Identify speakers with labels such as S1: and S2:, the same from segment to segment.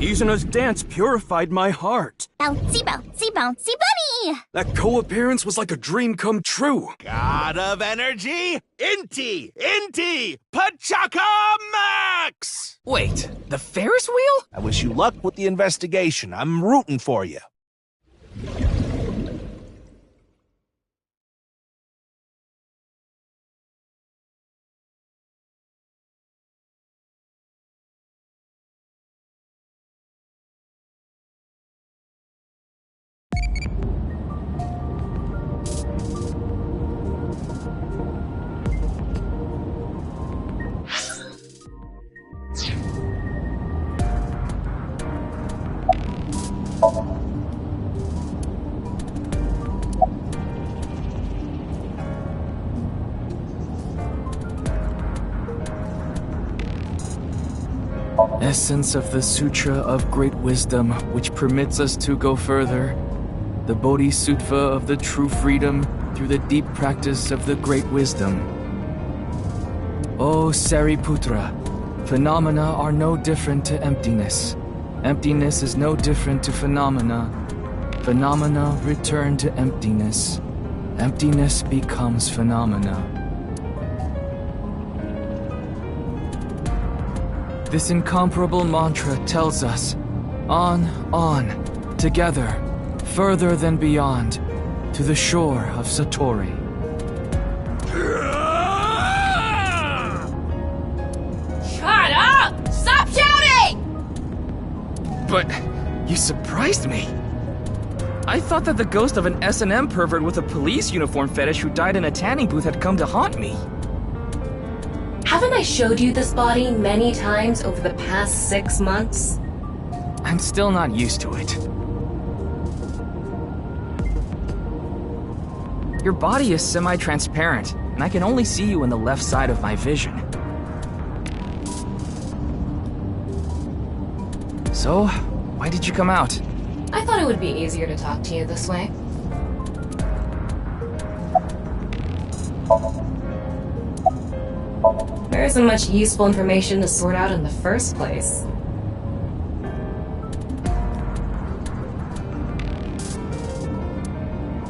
S1: Izuna's dance purified my heart.
S2: Bouncy, bouncy, bouncy bunny!
S1: That co-appearance was like a dream come true.
S3: God of energy, Inti, Pachaka Max!
S4: Wait, the Ferris wheel?
S3: I wish you luck with the investigation. I'm rooting for you.
S4: Essence of the Sutra of Great Wisdom, which permits us to go further. The Bodhisattva of the true freedom through the deep practice of the Great Wisdom. O Sariputra, phenomena are no different to emptiness. Emptiness is no different to phenomena. Phenomena return to emptiness. Emptiness becomes phenomena. This incomparable mantra tells us, on, together, further than beyond, to the shore of Satori.
S5: Shut up! Stop shouting!
S4: But you surprised me. I thought that the ghost of an S&M pervert with a police uniform fetish who died in a tanning booth had come to haunt me.
S5: Haven't I showed you this body many times over the past 6 months?
S4: I'm still not used to it. Your body is semi-transparent, and I can only see you in the left side of my vision. So, why did you come out?
S5: I thought it would be easier to talk to you this way. There isn't much useful information to sort out in the first place.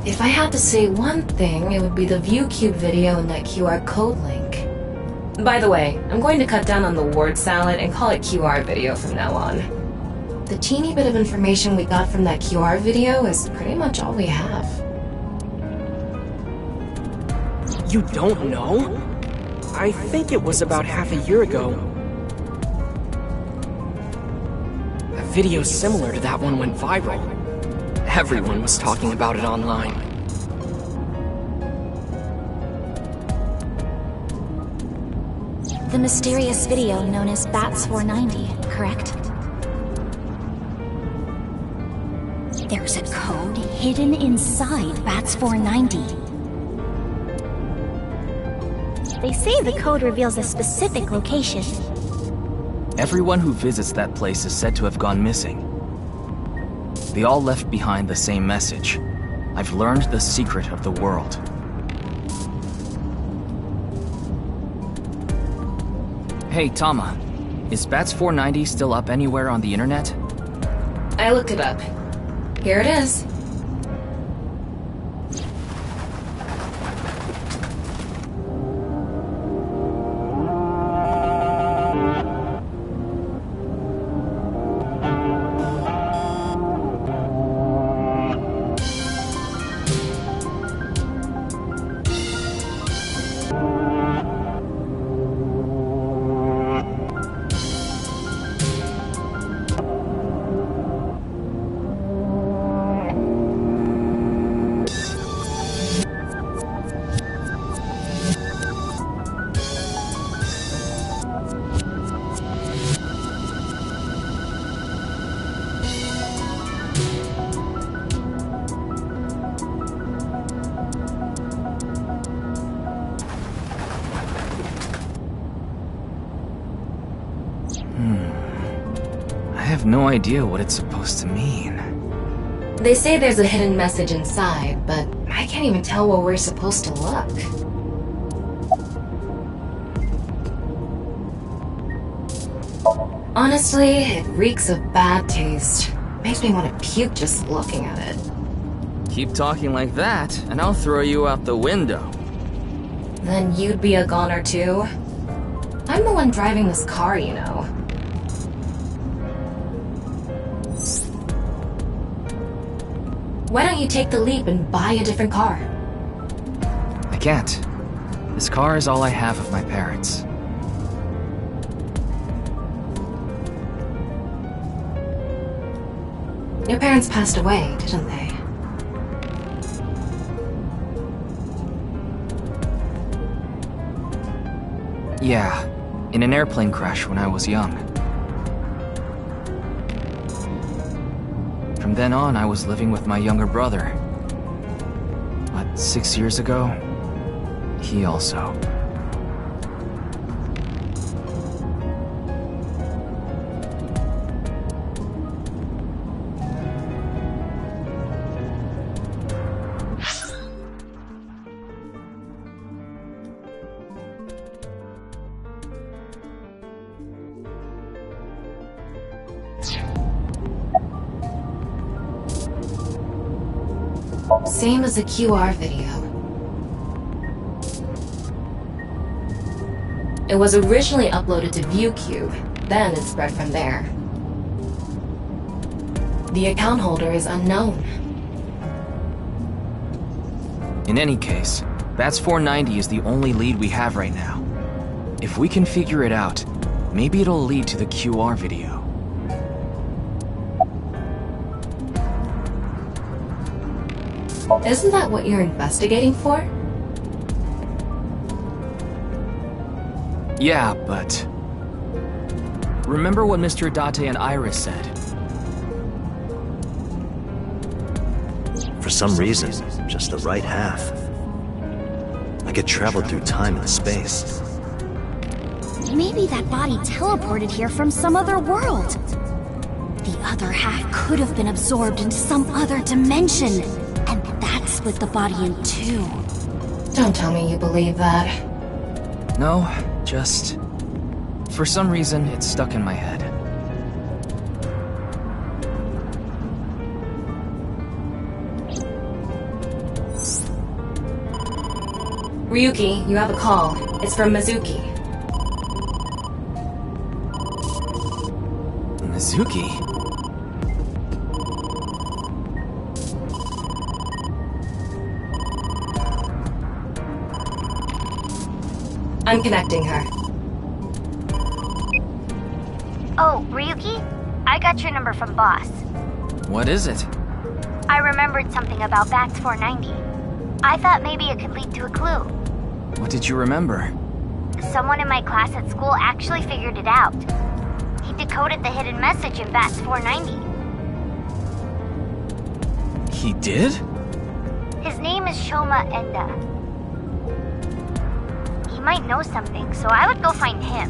S5: If I had to say one thing, it would be the ViewCube video and that QR code link. By the way, I'm going to cut down on the word salad and call it QR video from now on. The teeny bit of information we got from that QR video is pretty much all we have.
S6: You don't know? I think it was about half a year ago. A video similar to that one went viral. Everyone was talking about it online.
S2: The mysterious video known as Bats 490, correct? There's a code hidden inside Bats 490. They say the code reveals a specific location.
S4: Everyone who visits that place is said to have gone missing. They all left behind the same message. I've learned the secret of the world. Hey, Tama. Is Bats 490 still up anywhere on the internet?
S5: I looked it up. Here it is.
S4: I have no idea what it's supposed to mean.
S5: They say there's a hidden message inside, but I can't even tell where we're supposed to look. Honestly, it reeks of bad taste. Makes me want to puke just looking at it.
S4: Keep talking like that, and I'll throw you out the window.
S5: Then you'd be a goner too? I'm the one driving this car, you know. Why don't you take the leap and buy a different car?
S4: I can't. This car is all I have of my parents.
S5: Your parents passed away, didn't they?
S4: Yeah, in an airplane crash when I was young. From then on, I was living with my younger brother. But 6 years ago, he also.
S5: Same as the QR video. It was originally uploaded to ViewCube, then it spread from there. The account holder is unknown.
S4: In any case, Bats 490 is the only lead we have right now. If we can figure it out, maybe it'll lead to the QR video.
S5: Isn't that what you're investigating for?
S4: Yeah, but... remember what Mr. Date and Iris said?
S7: For some reason, just the right half. I could travel through time and space.
S2: Maybe that body teleported here from some other world. The other half could have been absorbed into some other dimension, and that split the body in two.
S5: Don't tell me you believe that.
S4: No, just... for some reason, it's stuck in my head.
S5: Ryuki, you have a call. It's from Mizuki.
S4: Mizuki?
S5: I'm connecting her.
S8: Oh, Ryuki? I got your number from Boss.
S4: What is it?
S8: I remembered something about Bats 490. I thought maybe it could lead to a clue.
S4: What did you remember?
S8: Someone in my class at school actually figured it out. He decoded the hidden message in Bats 490.
S4: He did?
S8: His name is Shoma Enda. He might know something, so I would go find him.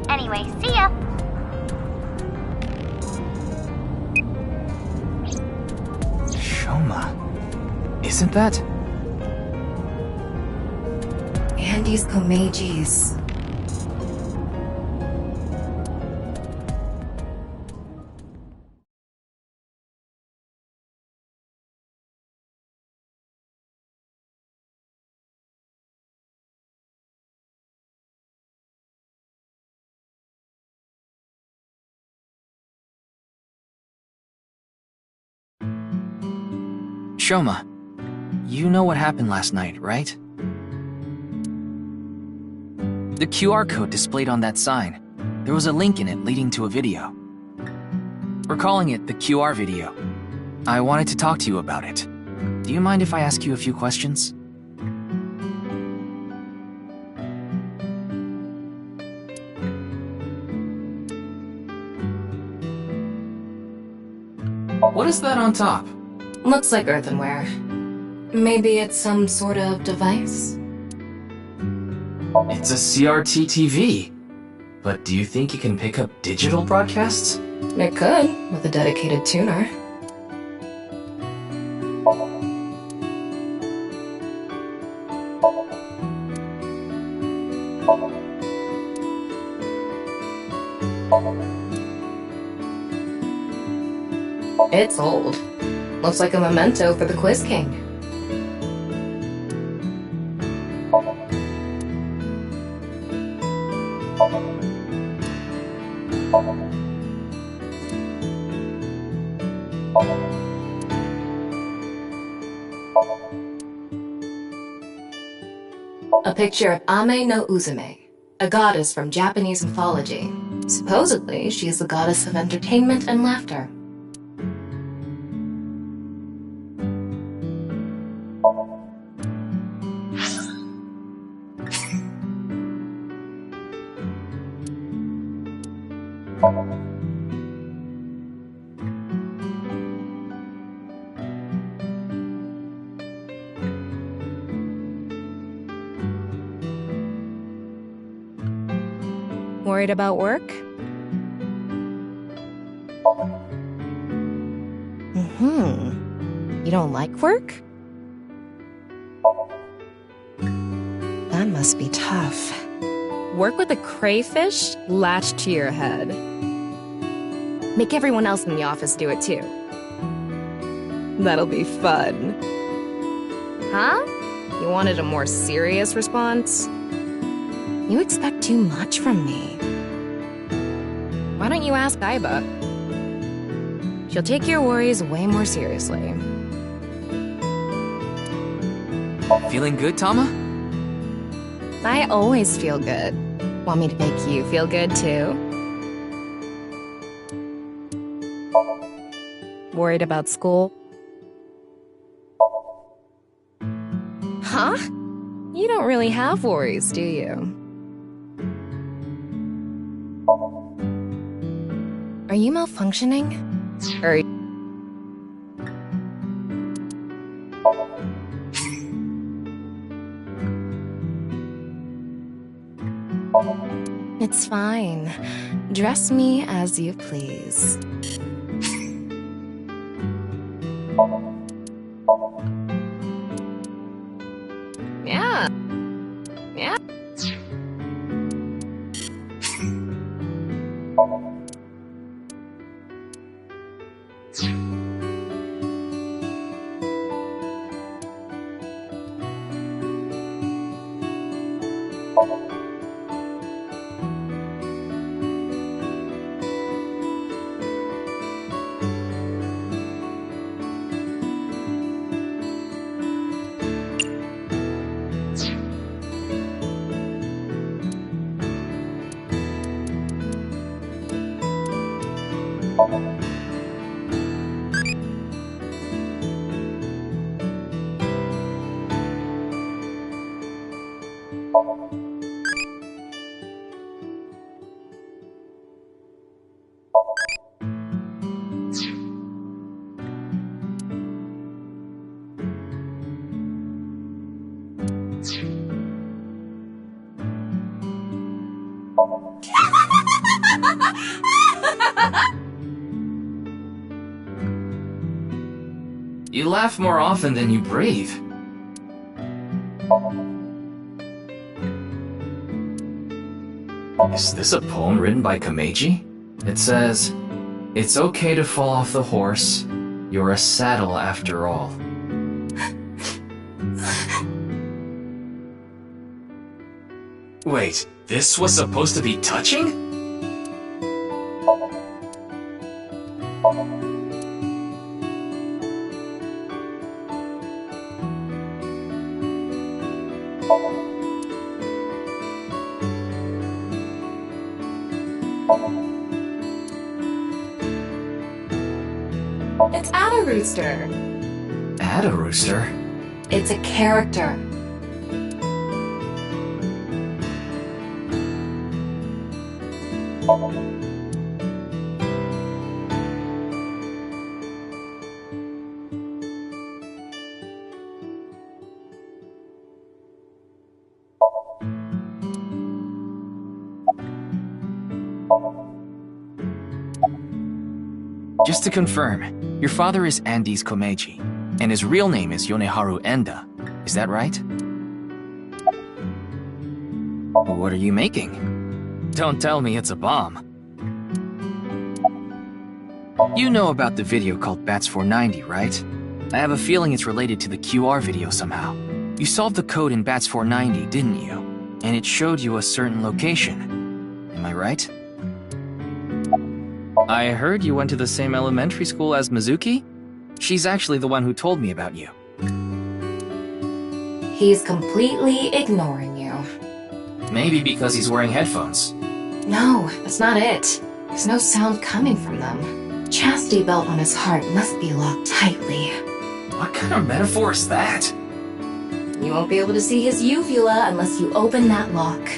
S8: Anyway, see ya!
S4: Shoma. Isn't that?
S5: Andy's Komeji's.
S4: Shoma, you know what happened last night, right? The QR code displayed on that sign. There was a link in it leading to a video. We're calling it the QR video. I wanted to talk to you about it. Do you mind if I ask you a few questions? What is that on top?
S5: Looks like earthenware. Maybe it's some sort of device?
S4: It's a CRT TV. But do you think it can pick up digital broadcasts?
S5: It could, with a dedicated tuner. It's old. Looks like a memento for the Quiz King. A picture of Ame no Uzume, a goddess from Japanese mythology. Supposedly, she is the goddess of entertainment and laughter.
S9: Worried about work? You don't like work? That must be tough. Work with a crayfish latched to your head. Make everyone else in the office do it too. That'll be fun. Huh? You wanted a more serious response? You expect too much from me. Why don't you ask Aiba? She'll take your worries way more seriously.
S4: Feeling good, Tama?
S9: I always feel good. Want me to make you feel good too? Worried about school? Huh? You don't really have worries, do you? Are you malfunctioning? Or... It's fine. Dress me as you please. Yeah. Yeah.
S4: You laugh more often than you breathe. Is this a poem written by Kameji? It says, "It's okay to fall off the horse. You're a saddle after all." Wait, this was supposed to be touching?
S5: It's Ada Rooster.
S4: Ada Rooster?
S5: It's a character.
S4: Just to confirm, your father is Andes Komeiji, and his real name is Yoneharu Enda. Is that right? What are you making? Don't tell me it's a bomb.
S6: You know about the video called Bats 490, right? I have a feeling it's related to the QR video somehow. You solved the code in Bats 490, didn't you? And it showed you a certain location. Am I right? I heard you went to the same elementary school as Mizuki? She's actually the one who told me about you.
S5: He's completely ignoring you.
S6: Maybe because he's wearing headphones.
S5: No, that's not it. There's no sound coming from them. Chastity belt on his heart must be locked tightly.
S6: What kind of metaphor is that?
S5: You won't be able to see his uvula unless you open that lock.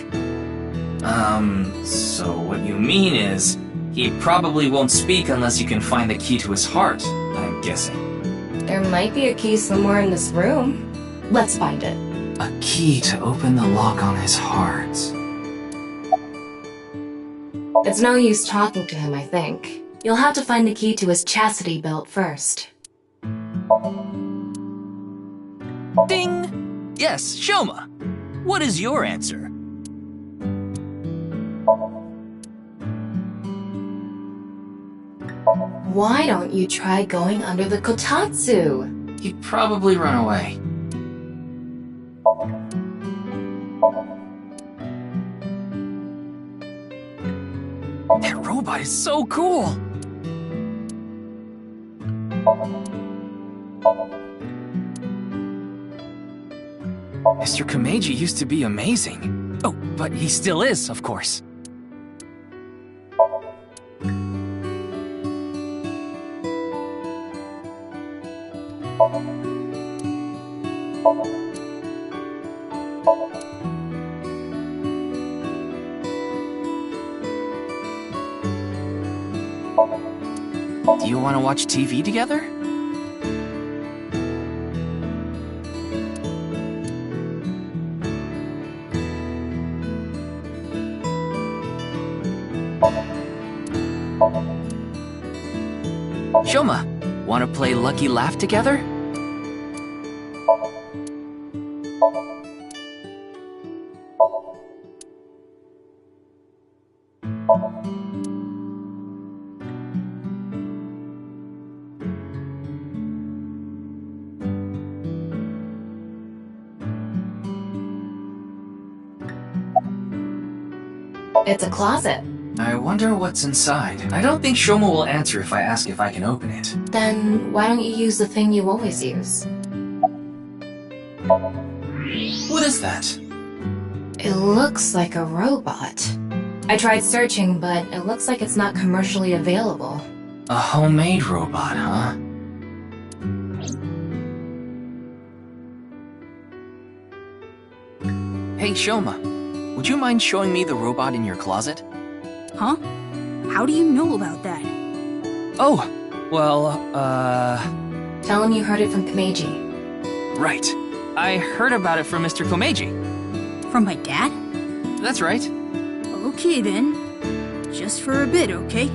S6: So what you mean is, he probably won't speak unless you can find the key to his heart, I'm guessing.
S5: There might be a key somewhere in this room. Let's find it.
S6: A key to open the lock on his heart.
S5: It's no use talking to him, I think. You'll have to find the key to his chastity belt first.
S6: Ding! Yes, Shoma. What is your answer?
S5: Why don't you try going under the kotatsu?
S6: He'd probably run away. That robot is so cool! Mr. Komeiji used to be amazing. Oh, but he still is, of course. Do you want to watch TV together? Shoma, want to play Lucky Laugh together?
S5: It's a closet.
S6: I wonder what's inside. I don't think Shoma will answer if I ask if I can open it.
S5: Then why don't you use the thing you always use?
S6: What is that?
S5: It looks like a robot. I tried searching, but it looks like it's not commercially available.
S6: A homemade robot, huh? Hey, Shoma. Would you mind showing me the robot in your closet?
S10: Huh? How do you know about that?
S6: Oh, well,
S5: Tell him you heard it from Komeiji.
S6: right. I heard about it from Mr. Komeiji.
S10: From my dad?
S6: That's right.
S10: Okay then. Just for a bit, okay?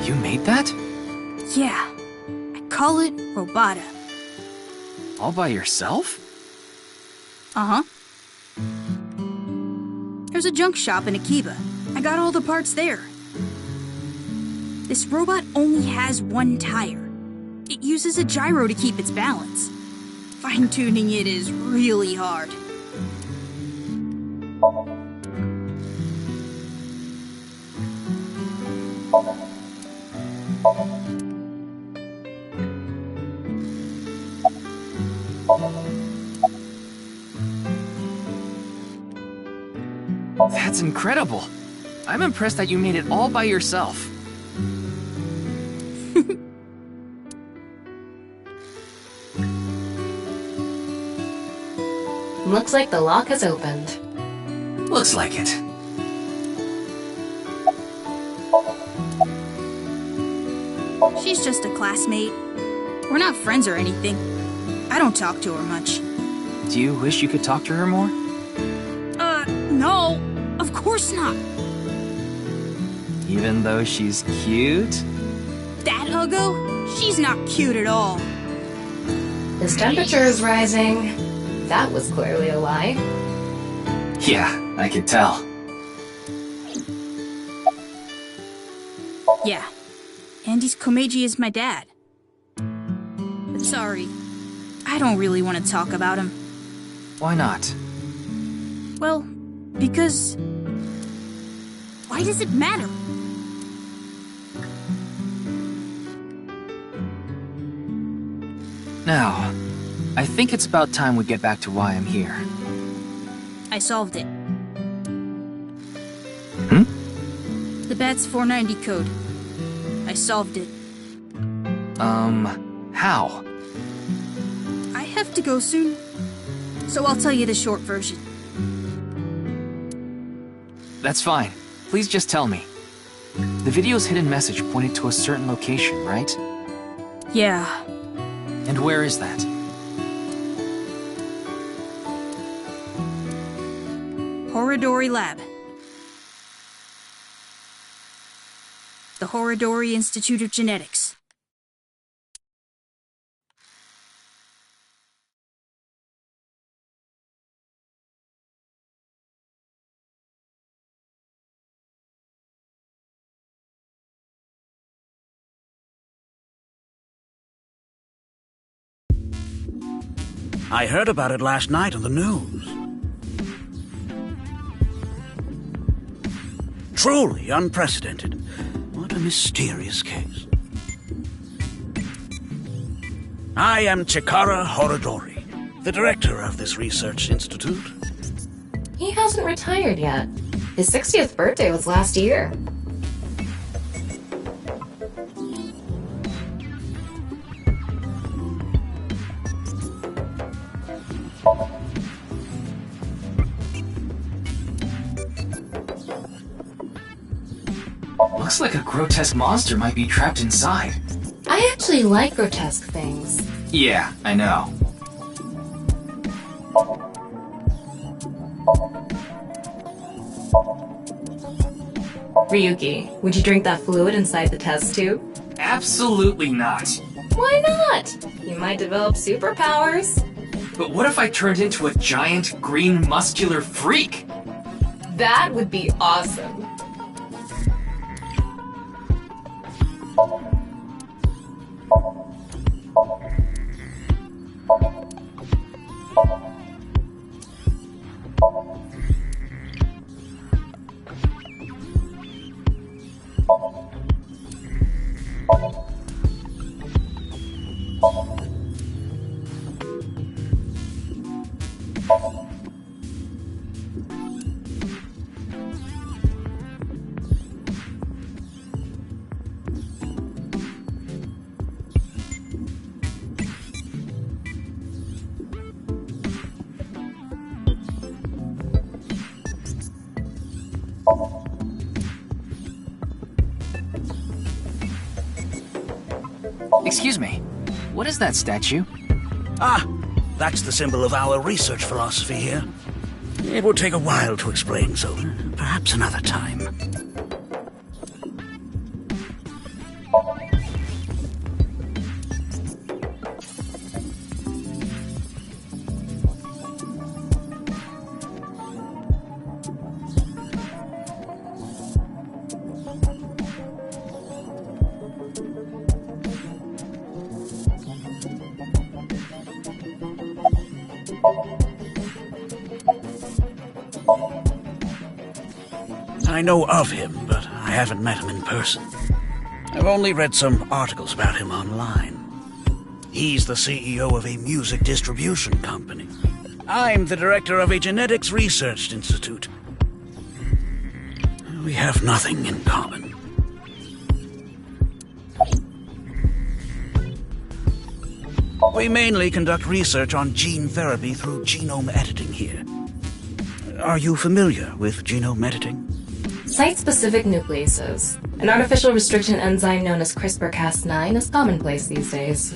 S6: You made that?
S10: Yeah. I call it Robata.
S6: All by yourself?
S10: Uh-huh. There's a junk shop in Akiba. I got all the parts there. This robot only has one tire. It uses a gyro to keep its balance. Fine-tuning it is really hard.
S6: That's incredible. I'm impressed that you made it all by yourself.
S5: Looks like the lock has opened.
S6: Looks like it.
S10: She's just a classmate. We're not friends or anything. I don't talk to her much.
S6: Do you wish you could talk to her more?
S10: No. Of course not.
S6: Even though she's cute?
S10: That Uggo? She's not cute at all.
S5: His temperature is rising. That was clearly a lie.
S6: Yeah, I could tell.
S10: Yeah. Andy's Komeiji is my dad. But sorry, I don't really want to talk about him.
S6: Why not?
S10: Well, because... why does it matter?
S6: Now, I think it's about time we get back to why I'm here.
S10: I solved it. The BATS 490 code. I solved it.
S6: How?
S10: I have to go soon, so I'll tell you the short version.
S6: That's fine. Please just tell me. The video's hidden message pointed to a certain location, right?
S10: Yeah.
S6: And where is that?
S10: Horodori Lab. The Horodori Institute of Genetics.
S11: I heard about it last night on the news. Truly unprecedented. What a mysterious case. I am Chikara Horodori, the director of this research institute.
S5: He hasn't retired yet. His 60th birthday was last year.
S6: Looks like a grotesque monster might be trapped inside.
S5: I actually like grotesque things.
S6: Yeah, I know.
S5: Ryuki, would you drink that fluid inside the test tube?
S6: Absolutely not.
S5: Why not? You might develop superpowers.
S6: But what if I turned into a giant, green, muscular freak?
S5: That would be awesome.
S6: Excuse me, what is that statue?
S11: Ah, that's the symbol of our research philosophy here. It would take a while to explain, so perhaps another time. I know of him, but I haven't met him in person. I've only read some articles about him online. He's the CEO of a music distribution company. I'm the director of a genetics research institute. We have nothing in common. We mainly conduct research on gene therapy through genome editing here. Are you familiar with genome editing?
S5: Site-specific nucleases. An artificial restriction enzyme known as CRISPR-Cas9 is commonplace these days.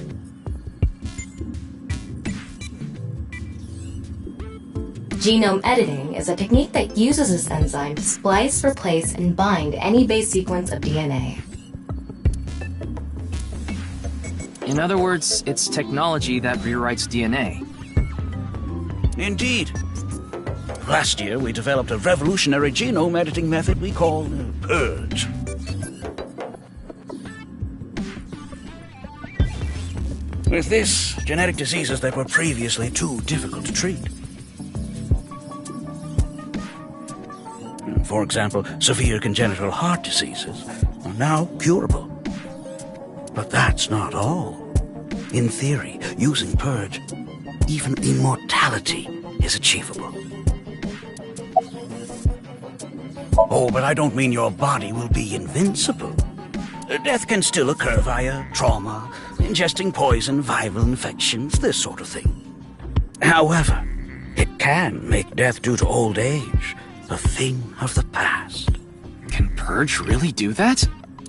S5: Genome editing is a technique that uses this enzyme to splice, replace, and bind any base sequence of DNA.
S6: In other words, it's technology that rewrites DNA.
S11: Indeed. Last year, we developed a revolutionary genome editing method we call Purge. With this, genetic diseases that were previously too difficult to treat. For example, severe congenital heart diseases are now curable. But that's not all. In theory, using Purge, even immortality is achievable. Oh, but I don't mean your body will be invincible. Death can still occur via trauma, ingesting poison, viral infections, this sort of thing. However, it can make death due to old age a thing of the past.
S6: Can Purge really do that?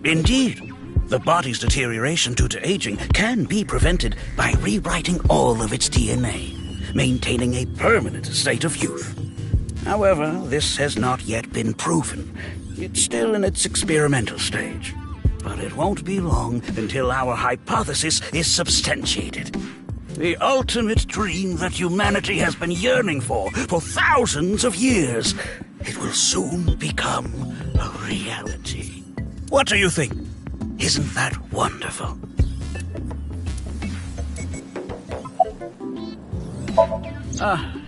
S11: Indeed. The body's deterioration due to aging can be prevented by rewriting all of its DNA, maintaining a permanent state of youth. However, this has not yet been proven. It's still in its experimental stage. But it won't be long until our hypothesis is substantiated. The ultimate dream that humanity has been yearning for thousands of years. It will soon become a reality. What do you think? Isn't that wonderful?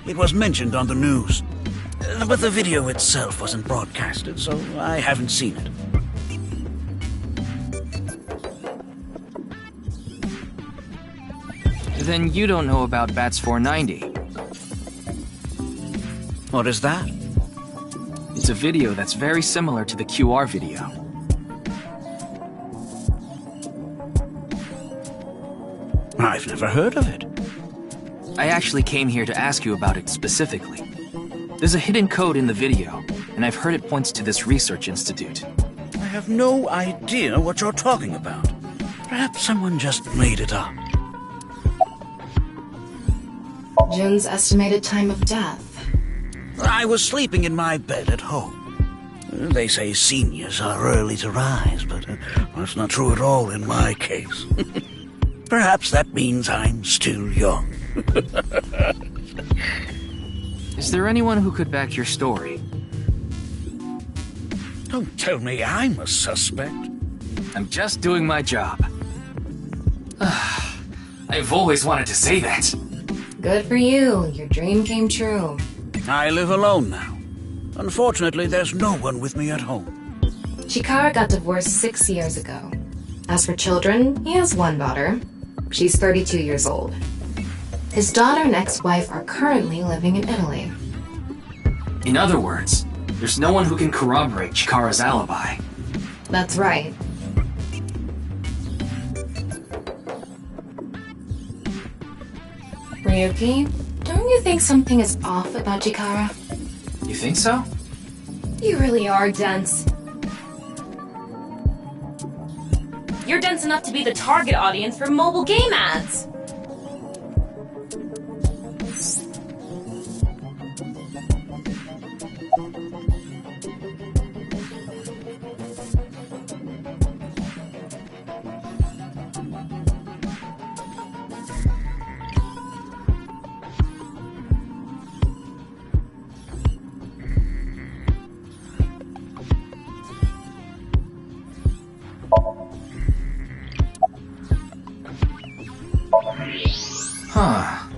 S11: It was mentioned on the news. But the video itself wasn't broadcasted, so I haven't seen it.
S6: Then you don't know about Bats 490.
S11: What is that?
S6: It's a video that's very similar to the QR video.
S11: I've never heard of it.
S6: I actually came here to ask you about it specifically. There's a hidden code in the video, and I've heard it points to this research institute.
S11: I have no idea what you're talking about. Perhaps someone just made it up.
S5: Jun's estimated time of death.
S11: I was sleeping in my bed at home. They say seniors are early to rise, but that's not true at all in my case. Perhaps that means I'm still young.
S6: Is there anyone who could back your story?
S11: Don't tell me I'm a suspect.
S6: I'm just doing my job. I've always wanted to say that.
S5: Good for you. Your dream came true.
S11: I live alone now. Unfortunately, there's no one with me at home.
S5: Chikara got divorced 6 years ago. As for children, he has one daughter. She's 32 years old. His daughter and ex-wife are currently living in Italy.
S6: In other words, there's no one who can corroborate Chikara's alibi.
S5: That's right. Ryuki, don't you think something is off about Chikara?
S6: You think so?
S5: You really are dense.
S12: You're dense enough to be the target audience for mobile game ads.
S6: Huh.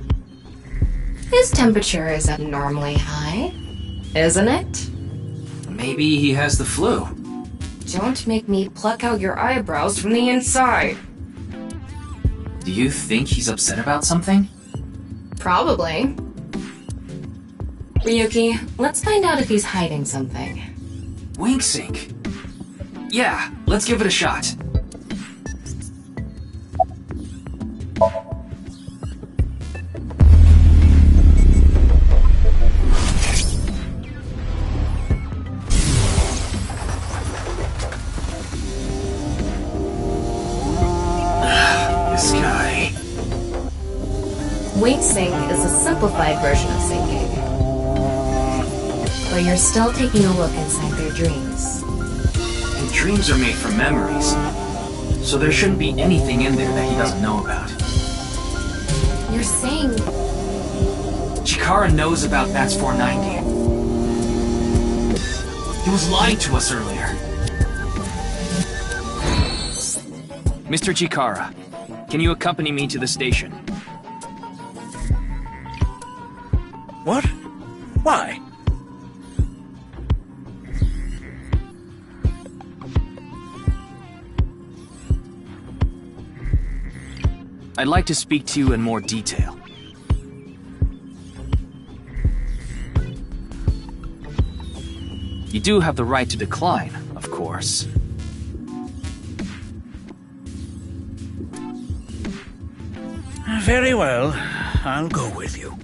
S5: His temperature is abnormally high, isn't it?
S6: Maybe he has the flu.
S5: Don't make me pluck out your eyebrows from the inside.
S6: Do you think he's upset about something?
S5: Probably. Ryuki, let's find out if he's hiding something.
S6: Wink sync. Yeah, let's give it a shot. This guy.
S5: Wink sync is a simplified version of syncing. But you're still taking a look inside their dreams.
S6: And dreams are made from memories. So there shouldn't be anything in there that he doesn't know about.
S5: You're saying...
S6: Chikara knows about Bats 490. He was lying to us earlier. Mr. Chikara, can you accompany me to the station?
S11: What? Why?
S6: I'd like to speak to you in more detail. You do have the right to decline, of course.
S11: Very well. I'll go with you.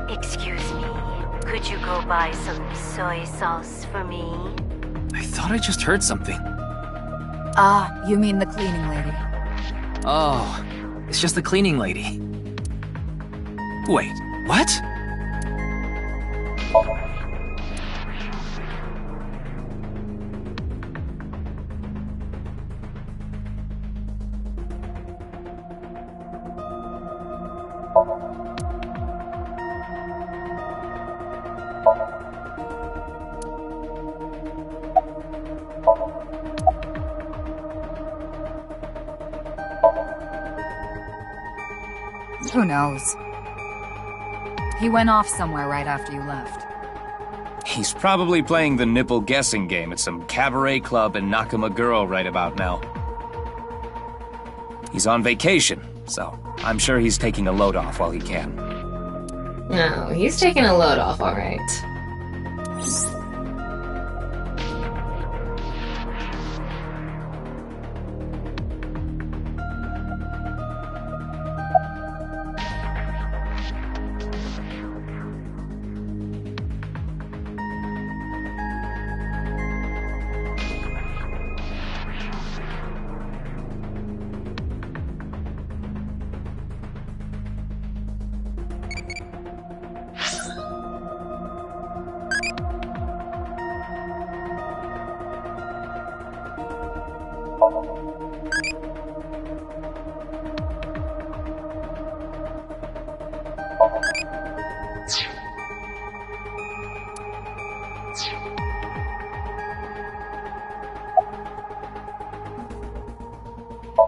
S13: Excuse me. Could you go buy some soy sauce for me?
S6: I thought I just heard something.
S14: Ah, you mean the cleaning lady.
S6: Oh, it's just the cleaning lady. Wait, what?
S14: Who knows? He went off somewhere right after you left.
S15: He's probably playing the nipple guessing game at some cabaret club in Nakamaguro right about now. He's on vacation, so I'm sure he's taking a load off while he can.
S5: No, he's taking a load off, alright.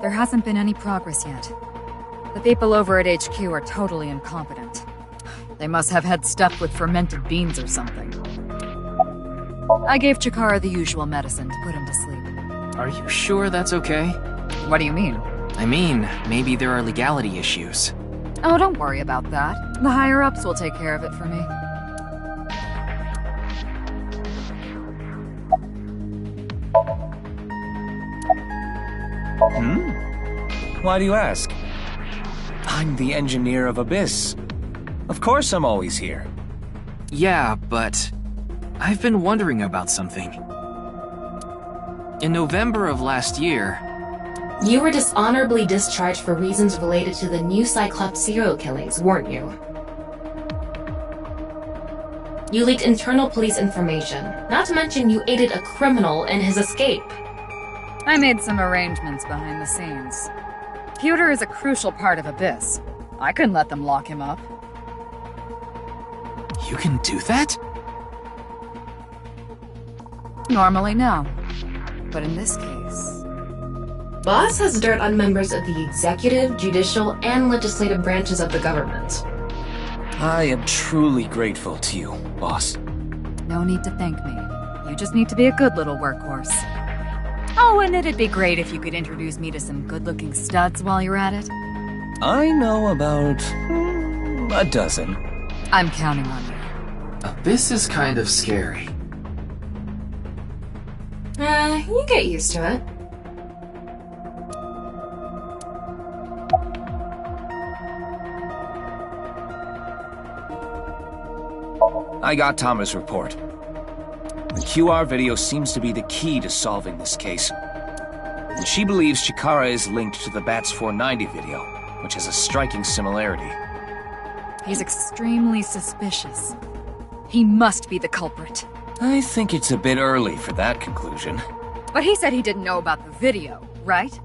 S14: There hasn't been any progress yet. The people over at HQ are totally incompetent. They must have had stuff with fermented beans or something. I gave Chikara the usual medicine to put him to sleep.
S6: Are you sure that's okay?
S14: What do you mean?
S6: I mean, maybe there are legality issues.
S14: Oh, don't worry about that. The higher-ups will take care of it for me.
S15: Why do you ask? I'm the engineer of Abyss. Of course I'm always here.
S6: Yeah, but I've been wondering about something. In November of last year...
S5: You were dishonorably discharged for reasons related to the new Cyclops serial killings, weren't you? You leaked internal police information, not to mention you aided a criminal in his escape.
S14: I made some arrangements behind the scenes. Pewter is a crucial part of Abyss. I couldn't let them lock him up.
S6: You can do that?
S14: Normally, no. But in this case...
S5: Boss has dirt on members of the executive, judicial, and legislative branches of the government.
S15: I am truly grateful to you, boss.
S14: No need to thank me. You just need to be a good little workhorse. Oh, and it'd be great if you could introduce me to some good-looking studs while you're at it.
S15: I know about a dozen.
S14: I'm counting on you.
S4: This is kind of scary.
S5: You get used to it.
S15: I got Tama's report. The QR video seems to be the key to solving this case. And she believes Chikara is linked to the Bats 490 video, which has a striking similarity.
S14: He's extremely suspicious. He must be the culprit.
S15: I think it's a bit early for that conclusion.
S14: But he said he didn't know about the video, right?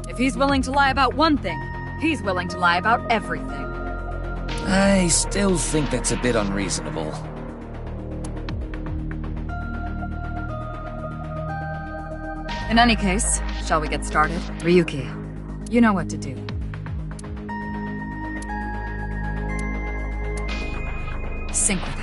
S14: If he's willing to lie about one thing, he's willing to lie about everything.
S15: I still think that's a bit unreasonable.
S14: In any case, shall we get started? Ryuki, you know what to do. Sync with him.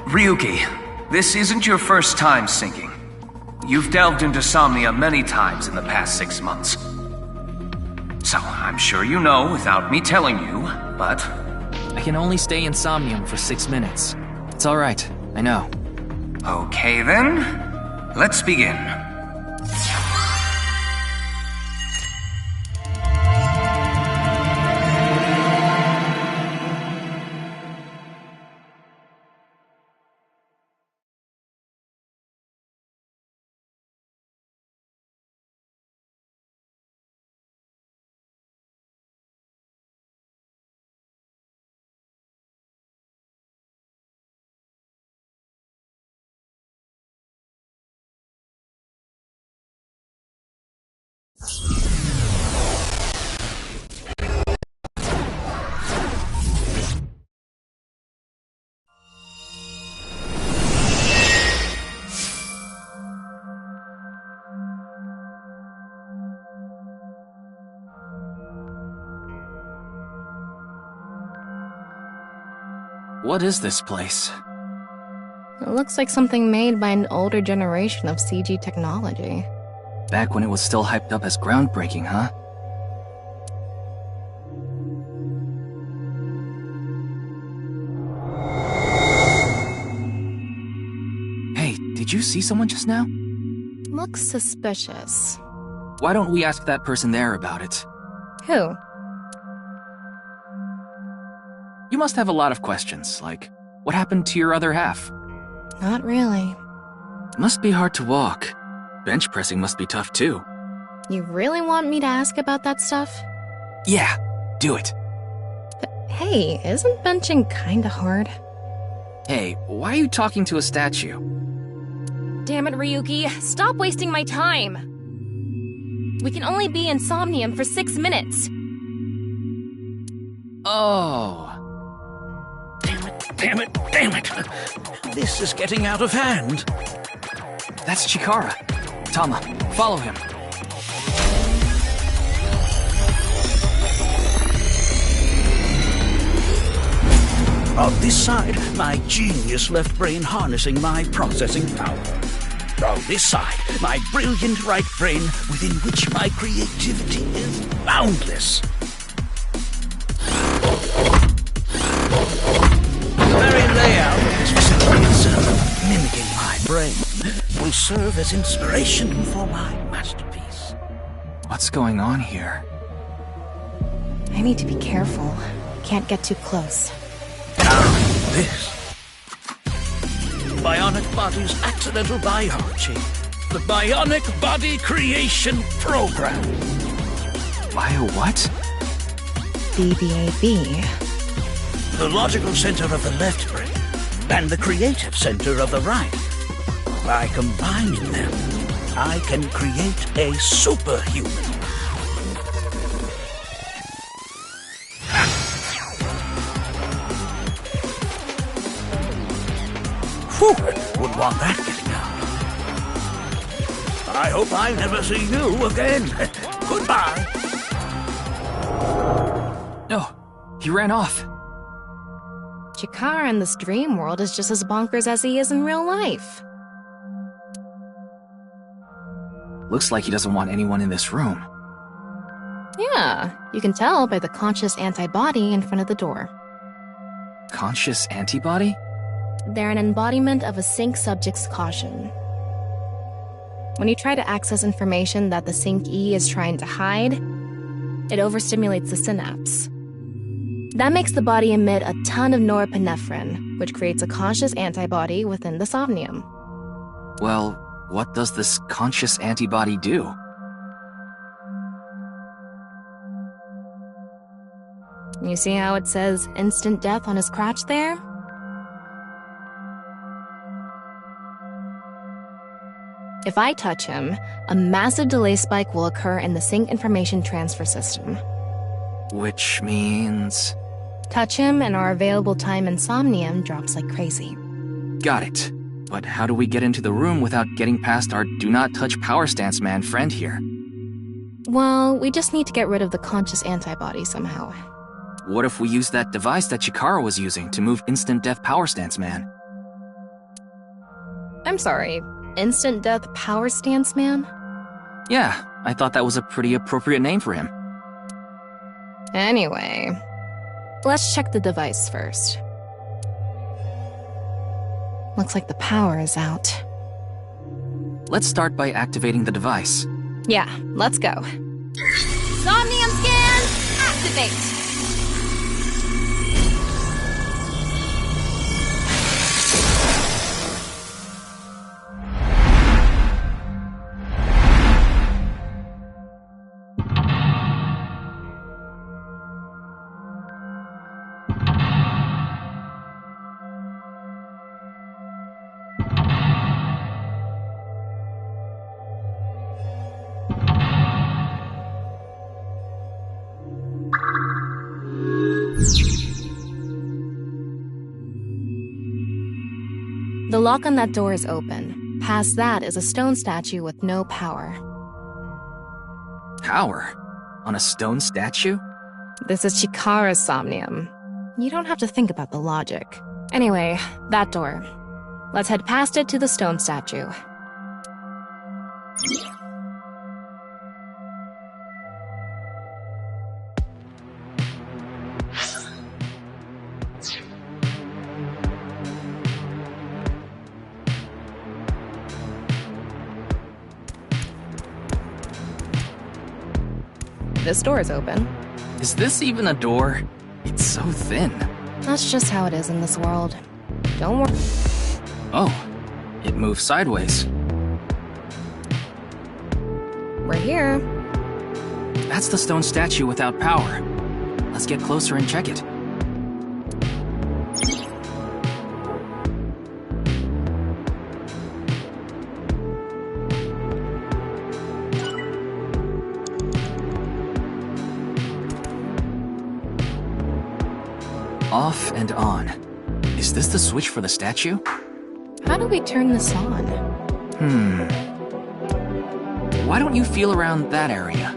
S15: Ryuki, this isn't your first time syncing. You've delved into SOMNIUM many times in the past 6 months. So, I'm sure you know without me telling you, but...
S6: I can only stay in SOMNIUM for 6 minutes. It's alright, I know.
S15: Okay then, let's begin.
S6: What is this place?
S9: It looks like something made by an older generation of CG technology.
S6: Back when it was still hyped up as groundbreaking, huh? Hey, did you see someone just now?
S9: Looks suspicious.
S6: Why don't we ask that person there about it?
S9: Who?
S6: You must have a lot of questions, like, what happened to your other half?
S9: Not really.
S6: Must be hard to walk. Bench pressing must be tough too.
S9: You really want me to ask about that stuff?
S6: Yeah, do it.
S9: But hey, isn't benching kinda hard?
S6: Hey, why are you talking to a statue?
S12: Damn it, Ryuki. Stop wasting my time. We can only be in SOMNIUM for 6 minutes.
S6: Oh.
S11: Damn it, damn it! This is getting out of hand.
S6: That's Chikara. Tama, follow him.
S11: On this side, my genius left brain harnessing my processing power. On this side, my brilliant right brain within which my creativity is boundless. The very layout of this facility itself, mimicking my brain, will serve as inspiration for my masterpiece.
S6: What's going on here?
S9: I need to be careful. Can't get too close.
S11: Now, this bionic body's accidental biology. The Bionic Body Creation Program.
S6: Bio what?
S16: BBAB.
S11: The logical center of the left brain and the creative center of the right. By combining them, I can create a superhuman. Whew, wouldn't want that getting out. I hope I never see you again. Goodbye.
S6: No, he ran off.
S12: Chikara in this dream world is just as bonkers as he is in real life.
S6: Looks like he doesn't want anyone in this room.
S12: Yeah, you can tell by the conscious antibody in front of the door.
S6: Conscious antibody?
S12: They're an embodiment of a sync subject's caution. When you try to access information that the sync E is trying to hide, it overstimulates the synapse. That makes the body emit a ton of norepinephrine, which creates a conscious antibody within the somnium.
S6: Well, what does this conscious antibody do?
S12: You see how it says instant death on his crotch there? If I touch him, a massive delay spike will occur in the sync information transfer system.
S6: Which means...
S12: Touch him and our available time in Somnium drops like crazy.
S6: Got it. But how do we get into the room without getting past our do not touch power stance man friend here?
S12: Well, we just need to get rid of the conscious antibody somehow.
S6: What if we use that device that Chikara was using to move instant death power stance man?
S12: I'm sorry, instant death power stance man?
S6: Yeah, I thought that was a pretty appropriate name for him.
S12: Anyway, let's check the device first. Looks like the power is out.
S6: Let's start by activating the device.
S12: Yeah, let's go. Somnium scan, activate! The lock on that door is open. Past that is a stone statue with no power.
S6: Power? On a stone statue?
S12: This is Chikara's Somnium. You don't have to think about the logic. Anyway, that door. Let's head past it to the stone statue. This door is open.
S6: Is this even a door? It's so thin.
S12: That's just how it is in this world. Don't worry.
S6: Oh, it moves sideways.
S12: We're here.
S6: That's the stone statue without power. Let's get closer and check it. Off and on. Is this the switch for the statue?
S12: How do we turn this on?
S6: Why don't you feel around that area?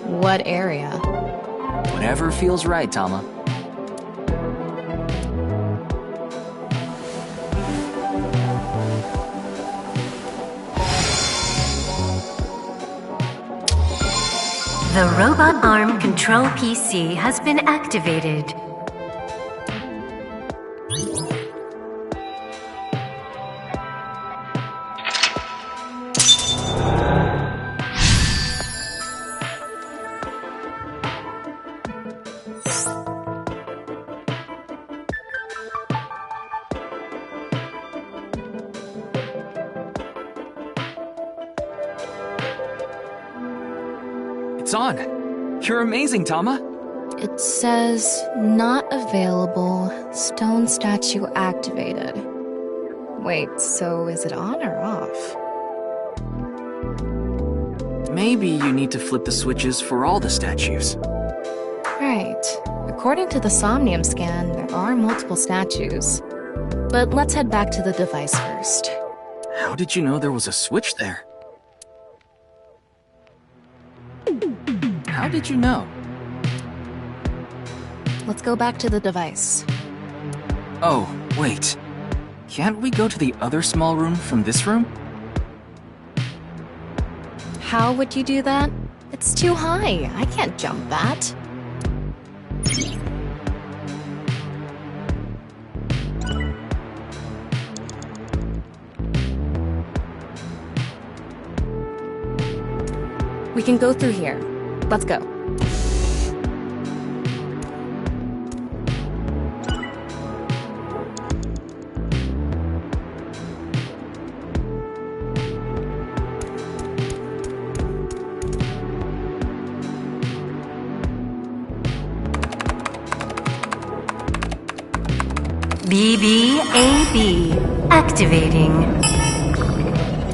S12: What area?
S6: Whatever feels right, Tama.
S13: The robot arm control PC has been activated.
S4: It's on. You're amazing, Tama.
S12: It says, not available, stone statue activated. Wait, so is it on or off?
S6: Maybe you need to flip the switches for all the statues.
S12: Right. According to the SOMNIUM scan, there are multiple statues. But let's head back to the device first.
S6: How did you know there was a switch there? How did you know?
S12: Let's go back to the device.
S6: Oh, wait. Can't we go to the other small room from this room?
S12: How would you do that? It's too high. I can't jump that. We can go through here. Let's go.
S13: BBAB activating.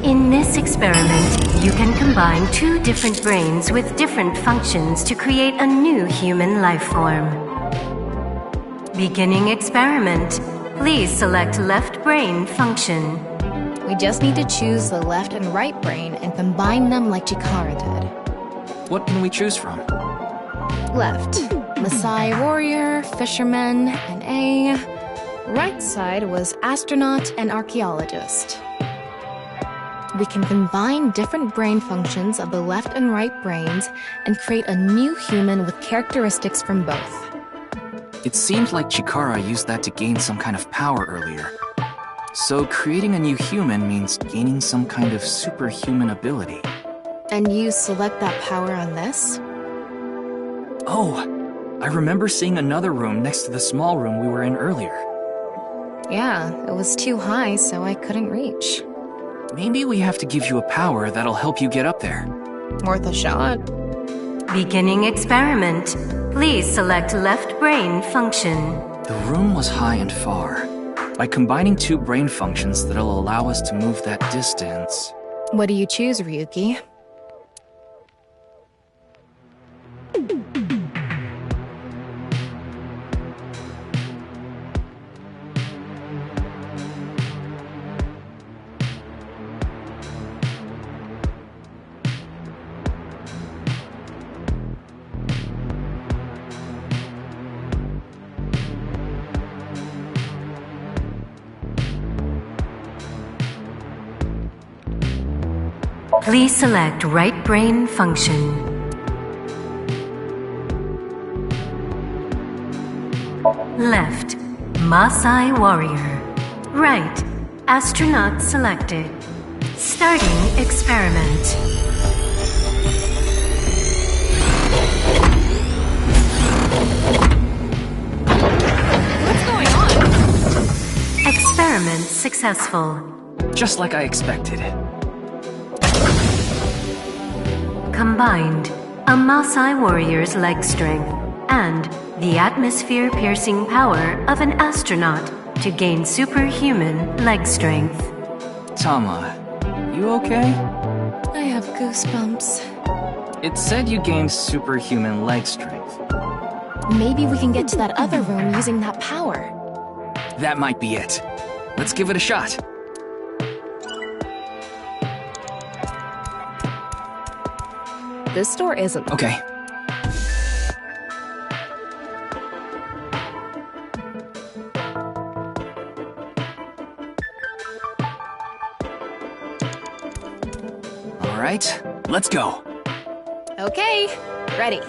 S13: In this experiment, you can combine two different brains with different functions to create a new human life form. Beginning experiment. Please select left brain function.
S12: We just need to choose the left and right brain and combine them like Chikara did.
S6: What can we choose from?
S12: Left, Maasai warrior, fisherman, and A. Right side was astronaut and archaeologist. We can combine different brain functions of the left and right brains and create a new human with characteristics from both.
S6: It seemed like Chikara used that to gain some kind of power earlier. So creating a new human means gaining some kind of superhuman ability.
S12: And you select that power on this?
S6: Oh, I remember seeing another room next to the small room we were in earlier.
S12: Yeah, it was too high, so I couldn't reach.
S6: Maybe we have to give you a power that'll help you get up there.
S12: Worth a shot.
S13: Beginning experiment. Please select left brain function.
S6: The room was high and far. By combining two brain functions that'll allow us to move that distance...
S12: What do you choose, Ryuki?
S13: Please select right brain function. Left, Maasai warrior. Right, astronaut selected. Starting experiment.
S12: What's going on?
S13: Experiment successful.
S6: Just like I expected.
S13: Combined, a Maasai warrior's leg strength and the atmosphere-piercing power of an astronaut to gain superhuman leg strength.
S6: Tama, you okay?
S12: I have goosebumps.
S6: It said you gained superhuman leg strength.
S12: Maybe we can get to that other room using that power.
S6: That might be it. Let's give it a shot.
S12: This door isn't.
S6: Okay. All right, let's go.
S12: Okay, ready.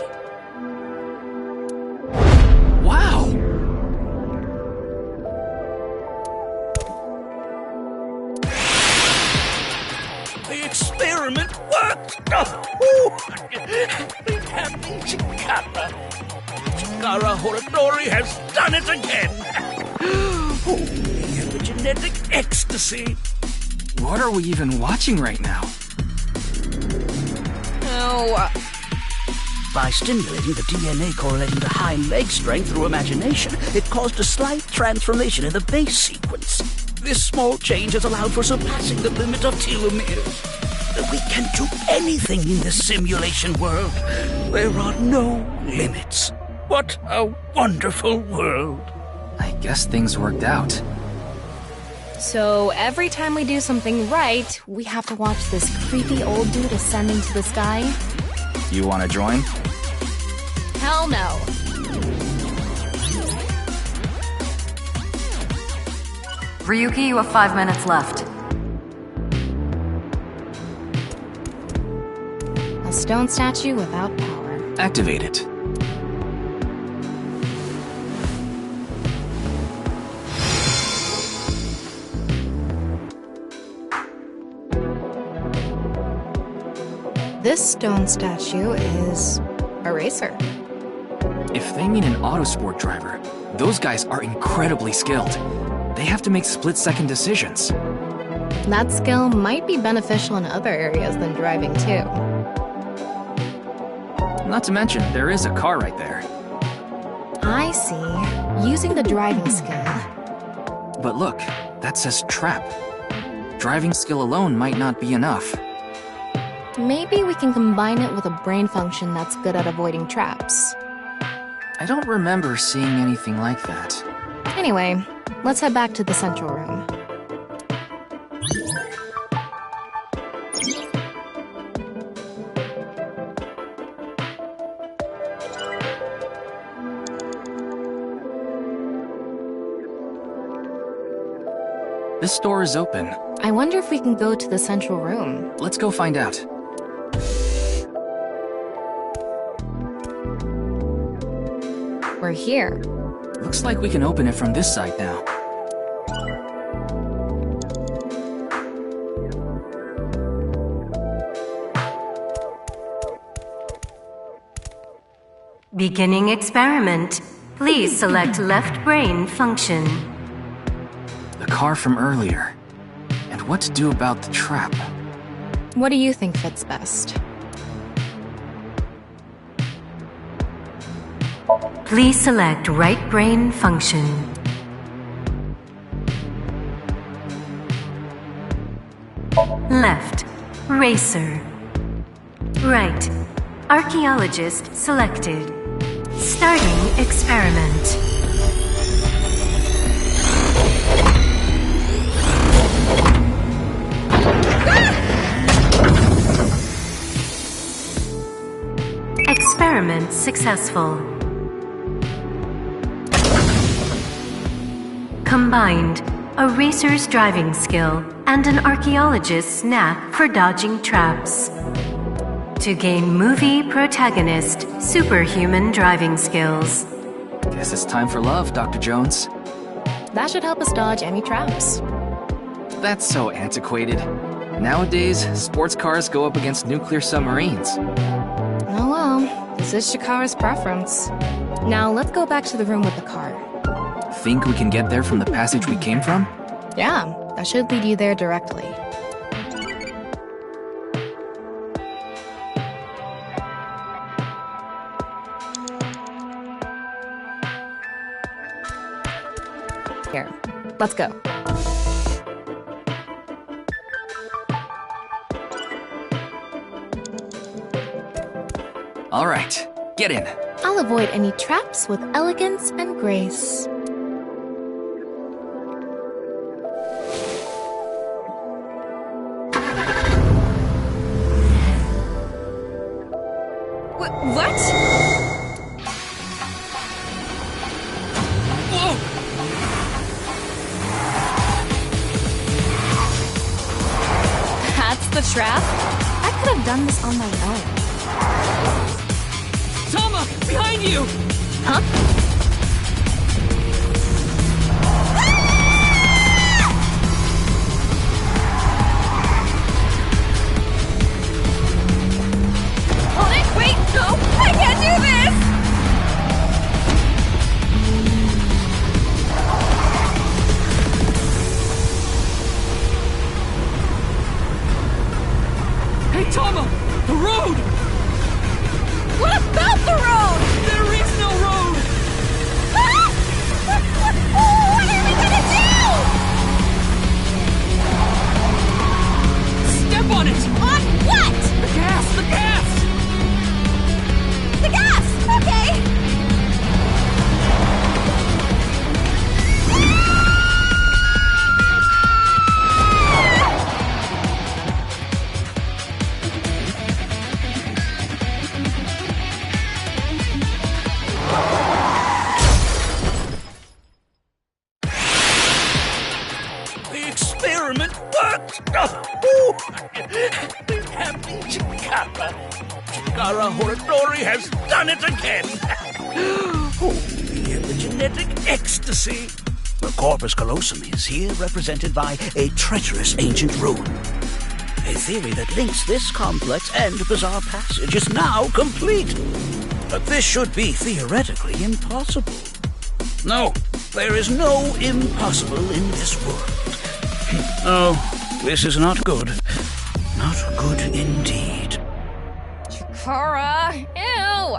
S6: Wow!
S11: The experiment worked! Oh, happy Chikara. Chikara Horadori has done it again! Oh, the epigenetic ecstasy!
S6: What are we even watching right now?
S12: Oh,
S11: by stimulating the DNA correlating to high leg strength through imagination, it caused a slight transformation in the base sequence. This small change has allowed for surpassing the limit of telomeres. We can do anything in this simulation world. There are no limits. What a wonderful world.
S6: I guess things worked out.
S12: So every time we do something right, we have to watch this creepy old dude ascend into the sky?
S6: You wanna join?
S12: Hell no.
S14: Ryuki, you have 5 minutes left.
S12: A stone statue without power.
S6: Activate it.
S12: This stone statue is a racer.
S6: If they mean an autosport driver, those guys are incredibly skilled. They have to make split-second decisions.
S12: That skill might be beneficial in other areas than driving, too.
S6: Not to mention, there is a car right there.
S12: I see. Using the driving skill.
S6: But look, that says trap. Driving skill alone might not be enough.
S12: Maybe we can combine it with a brain function that's good at avoiding traps.
S6: I don't remember seeing anything like that.
S12: Anyway, let's head back to the central room.
S6: This door is open.
S12: I wonder if we can go to the central room.
S6: Let's go find out.
S12: We're here.
S6: Looks like we can open it from this side now.
S13: Beginning experiment. Please select left brain function.
S6: The car from earlier. And what to do about the trap?
S12: What do you think fits best?
S13: Please select right brain function. Left, racer. Right, archaeologist selected. Starting experiment. Experiment successful. Combined, a racer's driving skill and an archaeologist's knack for dodging traps. To gain movie protagonist superhuman driving skills.
S6: Guess it's time for love, Dr. Jones.
S12: That should help us dodge any traps.
S6: That's so antiquated. Nowadays, sports cars go up against nuclear submarines.
S12: Oh well, this is Chikara's preference. Now let's go back to the room with the car.
S6: Think we can get there from the passage we came from?
S12: Yeah, that should lead you there directly. Here, let's go.
S6: All right, get in.
S12: I'll avoid any traps with elegance and grace.
S10: What? Whoa!
S12: That's the trap? I could have done this on my own.
S15: Tama! Behind you!
S12: Huh?
S10: Wait, no! I can't do this!
S15: Hey, Tama! The road!
S10: What about
S11: Happy Chikara. Chikara Horadori has done it again. Oh, the epigenetic ecstasy. The corpus callosum is here represented by a treacherous ancient rune. A theory that links this complex and bizarre passage is now complete. But this should be theoretically impossible. No, there is no impossible in this world. Oh, this is not good. Not good indeed.
S9: Chikara, ew!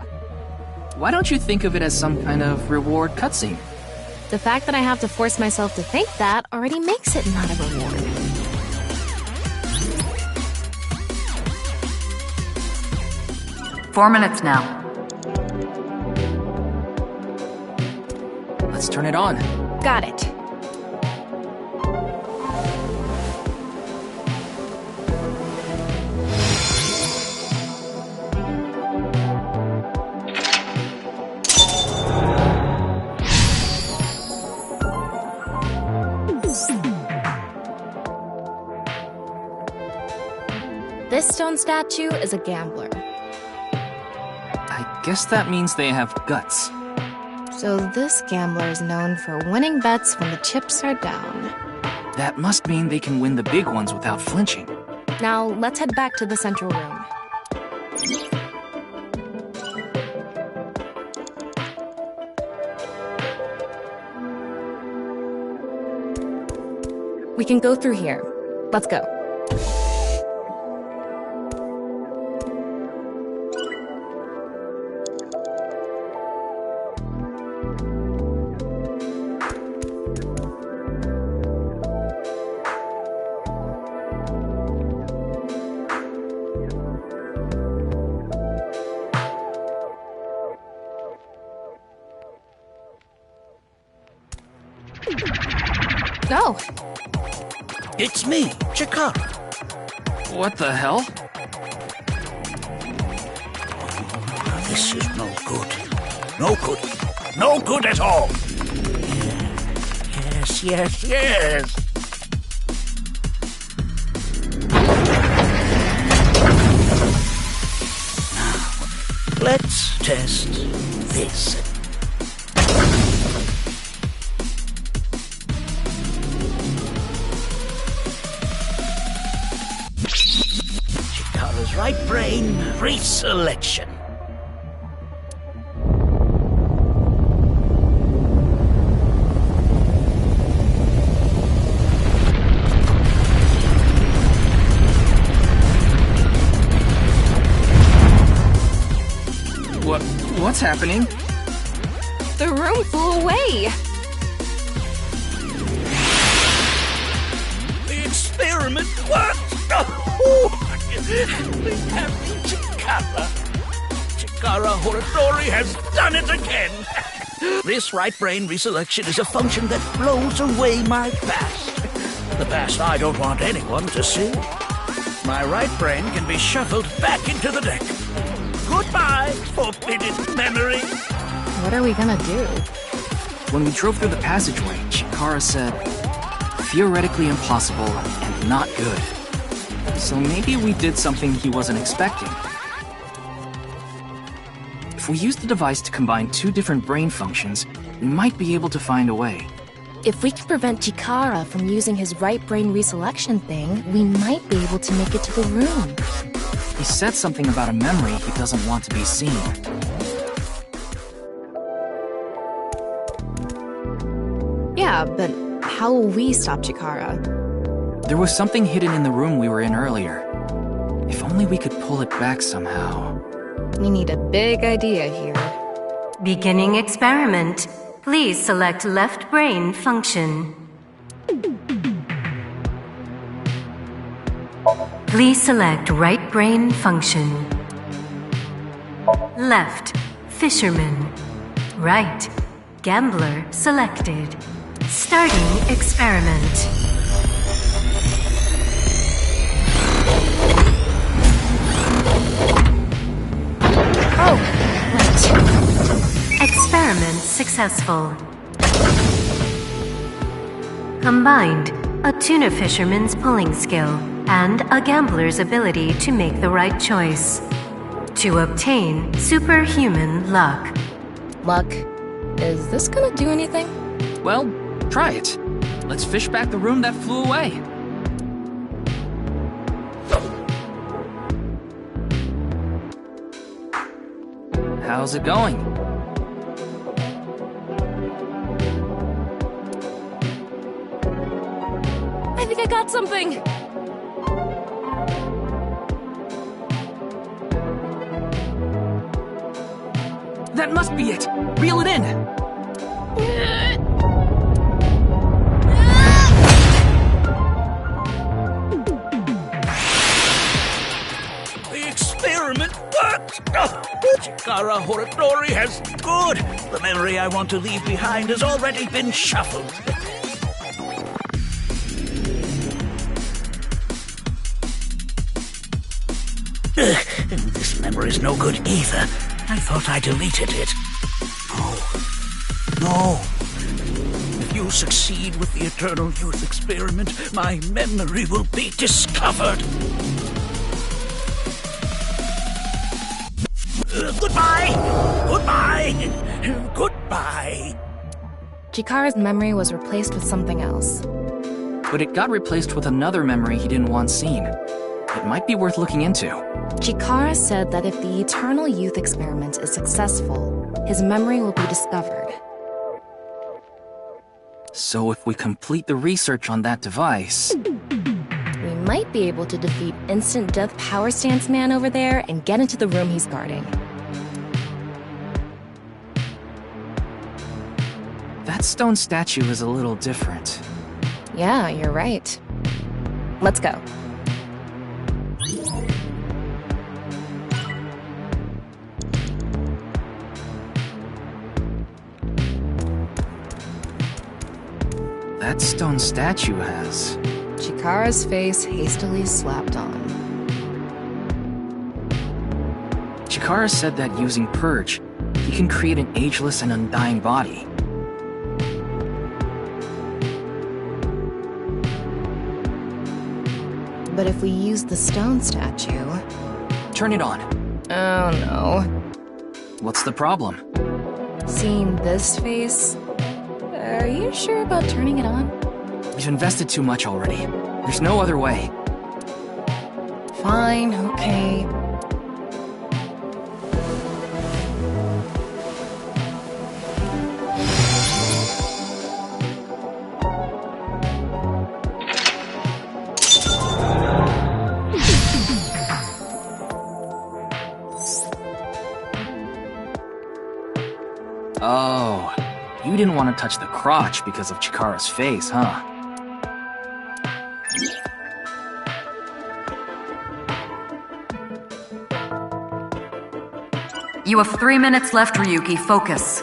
S6: Why don't you think of it as some kind of reward cutscene?
S12: The fact that I have to force myself to think that already makes it not a reward.
S14: 4 minutes now.
S6: Let's turn it on.
S12: Got it. This stone statue is a gambler.
S6: I guess that means they have guts.
S12: So this gambler is known for winning bets when the chips are down.
S6: That must mean they can win the big ones without flinching.
S12: Now, let's head back to the central room. We can go through here. Let's go. Go!
S11: It's me, Chikara.
S6: What the hell?
S11: This is no good. No good. No good at all. Yes, yes, yes. Now, let's test this. Chikara's right brain reselection.
S6: What's happening?
S12: The room flew away!
S11: The experiment worked! Oh, happy Chikara. Chikara Horadori has done it again! This right brain reselection is a function that blows away my past. The past I don't want anyone to see. My right brain can be shuffled back into the deck. Goodbye, forbidden memory.
S12: What are we gonna do?
S6: When we drove through the passageway, Chikara said, theoretically impossible and not good. So maybe we did something he wasn't expecting. If we use the device to combine two different brain functions, we might be able to find a way.
S12: If we can prevent Chikara from using his right brain reselection thing, we might be able to make it to the room.
S6: He said something about a memory he doesn't want to be seen.
S12: Yeah, but how will we stop Chikara?
S6: There was something hidden in the room we were in earlier. If only we could pull it back somehow.
S12: We need a big idea here.
S13: Beginning experiment. Please select left brain function. Please select right brain function. Left, fisherman. Right, gambler selected. Starting experiment.
S12: Oh, right.
S13: Experiment successful. Combined, a tuna fisherman's pulling skill and a gambler's ability to make the right choice. To obtain superhuman luck.
S9: Luck? Is this gonna do anything?
S6: Well, try it. Let's fish back the room that flew away. How's it going?
S9: I think I got something!
S6: That must be it! Reel it in!
S11: The experiment worked! Chikara Horadori has good! The memory I want to leave behind has already been shuffled. This memory's no good either. I thought I deleted it. No. If you succeed with the Eternal Youth experiment, my memory will be discovered. Goodbye!
S9: Chikara's memory was replaced with something else.
S6: But it got replaced with another memory he didn't want seen. It might be worth looking into.
S9: Chikara said that if the Eternal Youth experiment is successful, his memory will be discovered.
S6: So if we complete the research on that device...
S9: we might be able to defeat Instant Death Power Stance Man over there and get into the room he's guarding.
S6: That stone statue is a little different.
S9: Yeah, you're right. Let's go.
S6: That stone statue has...
S9: Chikara's face hastily slapped on.
S6: Chikara said that using Purge, he can create an ageless and undying body.
S9: But if we use the stone statue...
S6: Turn it on.
S9: Oh no.
S6: What's the problem?
S9: Seeing this face... Are you sure about turning it on?
S6: We've invested too much already. There's no other way.
S9: Fine, okay.
S6: Oh, you didn't want to touch the crotch because of Chikara's face, huh?
S16: You have 3 minutes left, Ryuki. Focus.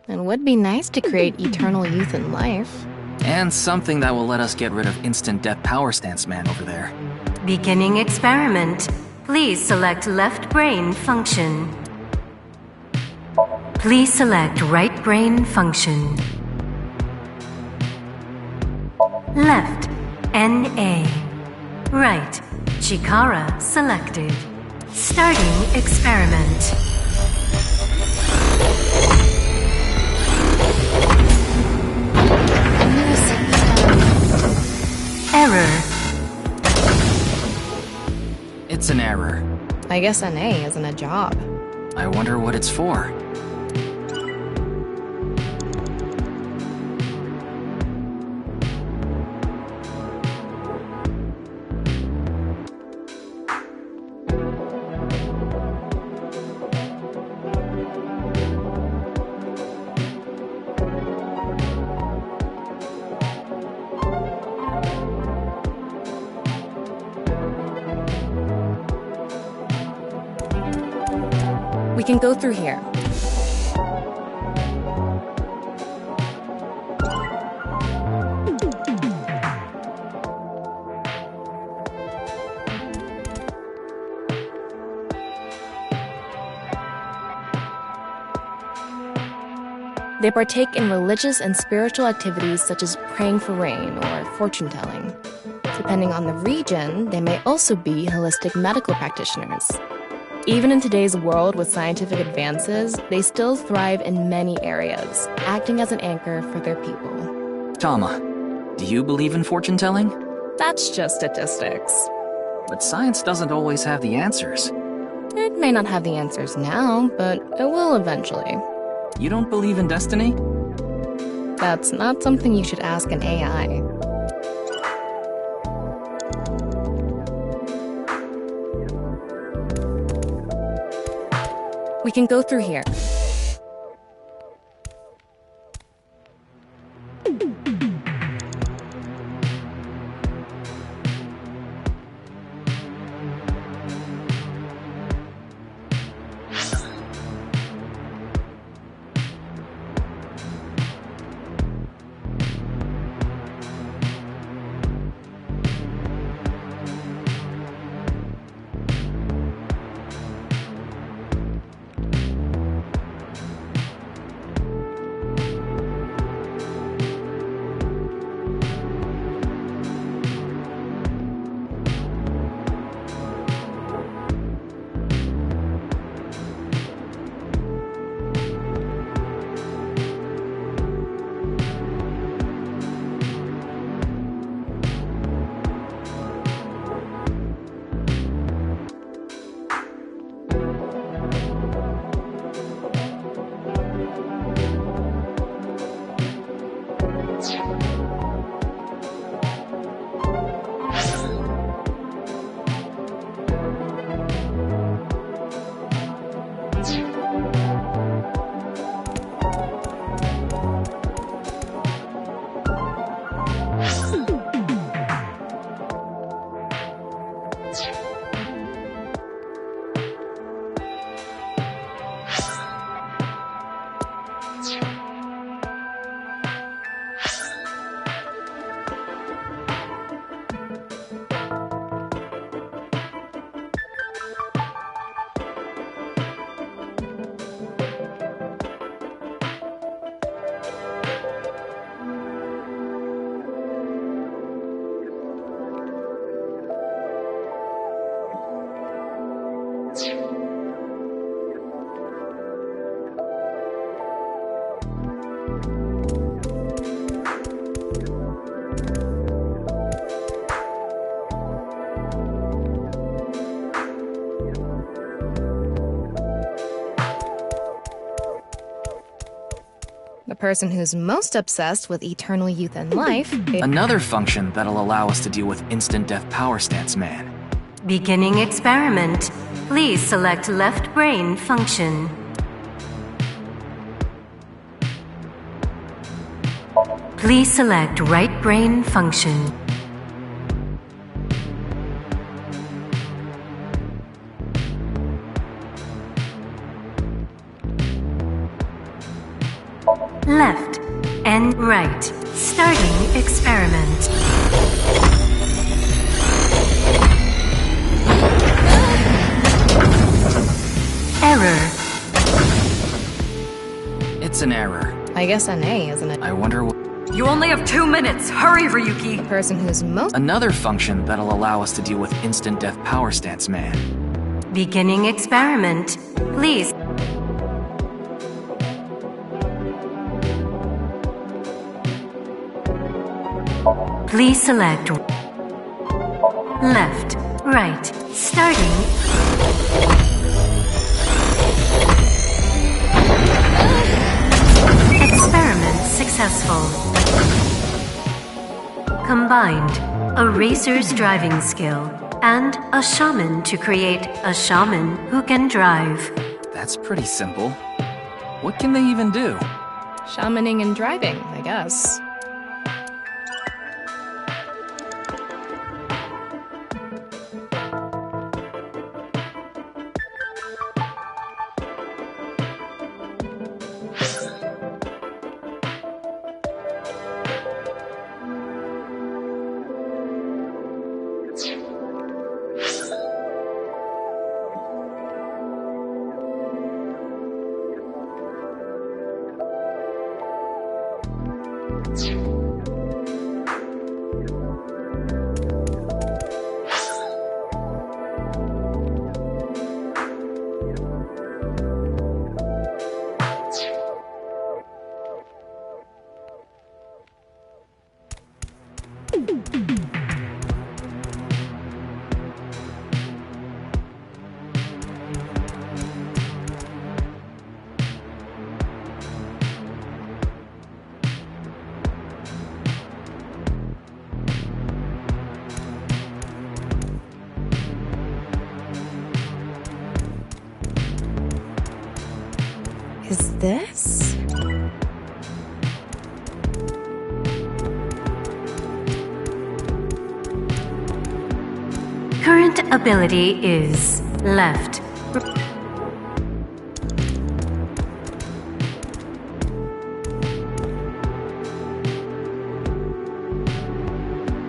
S9: It would be nice to create eternal youth in life.
S6: And something that will let us get rid of Instant Death Power Stance Man over there.
S13: Beginning experiment. Please select left brain function. Please select right brain function. Left, NA. Right, Chikara selected. Starting experiment. Error.
S6: It's an error.
S9: I guess NA isn't a job.
S6: I wonder what it's for.
S12: We can go through here. They partake in religious and spiritual activities such as praying for rain or fortune-telling. Depending on the region, they may also be holistic medical practitioners. Even in today's world with scientific advances, they still thrive in many areas, acting as an anchor for their people.
S6: Tama, do you believe in fortune-telling?
S12: That's just statistics.
S6: But science doesn't always have the answers.
S12: It may not have the answers now, but it will eventually.
S6: You don't believe in destiny?
S12: That's not something you should ask an AI. We can go through here. The person who's most obsessed with eternal youth and life is
S6: another function that'll allow us to deal with instant death power stance man.
S13: Beginning experiment. Please select left brain function. Please select right brain function. Left and right. Starting experiment. Error.
S6: It's an error.
S12: I guess an A, isn't it?
S6: I wonder what...
S16: You only have 2 minutes. Hurry, Ryuki.
S12: The person who's most...
S6: Another function that'll allow us to deal with instant death power stance man.
S13: Beginning experiment. Please. Please select left, right, starting. Experiment successful. Combined, a racer's driving skill and a shaman to create a shaman who can drive.
S6: That's pretty simple. What can they even do?
S12: Shamaning and driving, I guess. Is this?
S13: Current ability is left.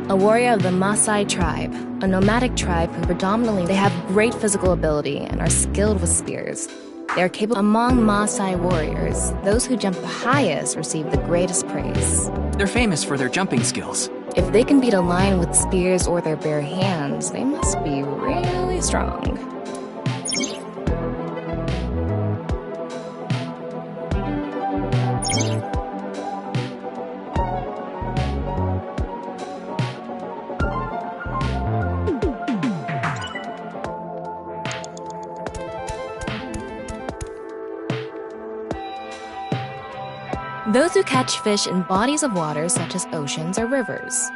S12: A warrior of the Maasai tribe, a nomadic tribe who predominantly they have great physical ability and are skilled with spears. They are capable. Among Maasai warriors, those who jump the highest receive the greatest praise.
S6: They're famous for their jumping skills.
S12: If they can beat a lion with spears or their bare hands, they must be really strong. Those who catch fish in bodies of water such as oceans or rivers.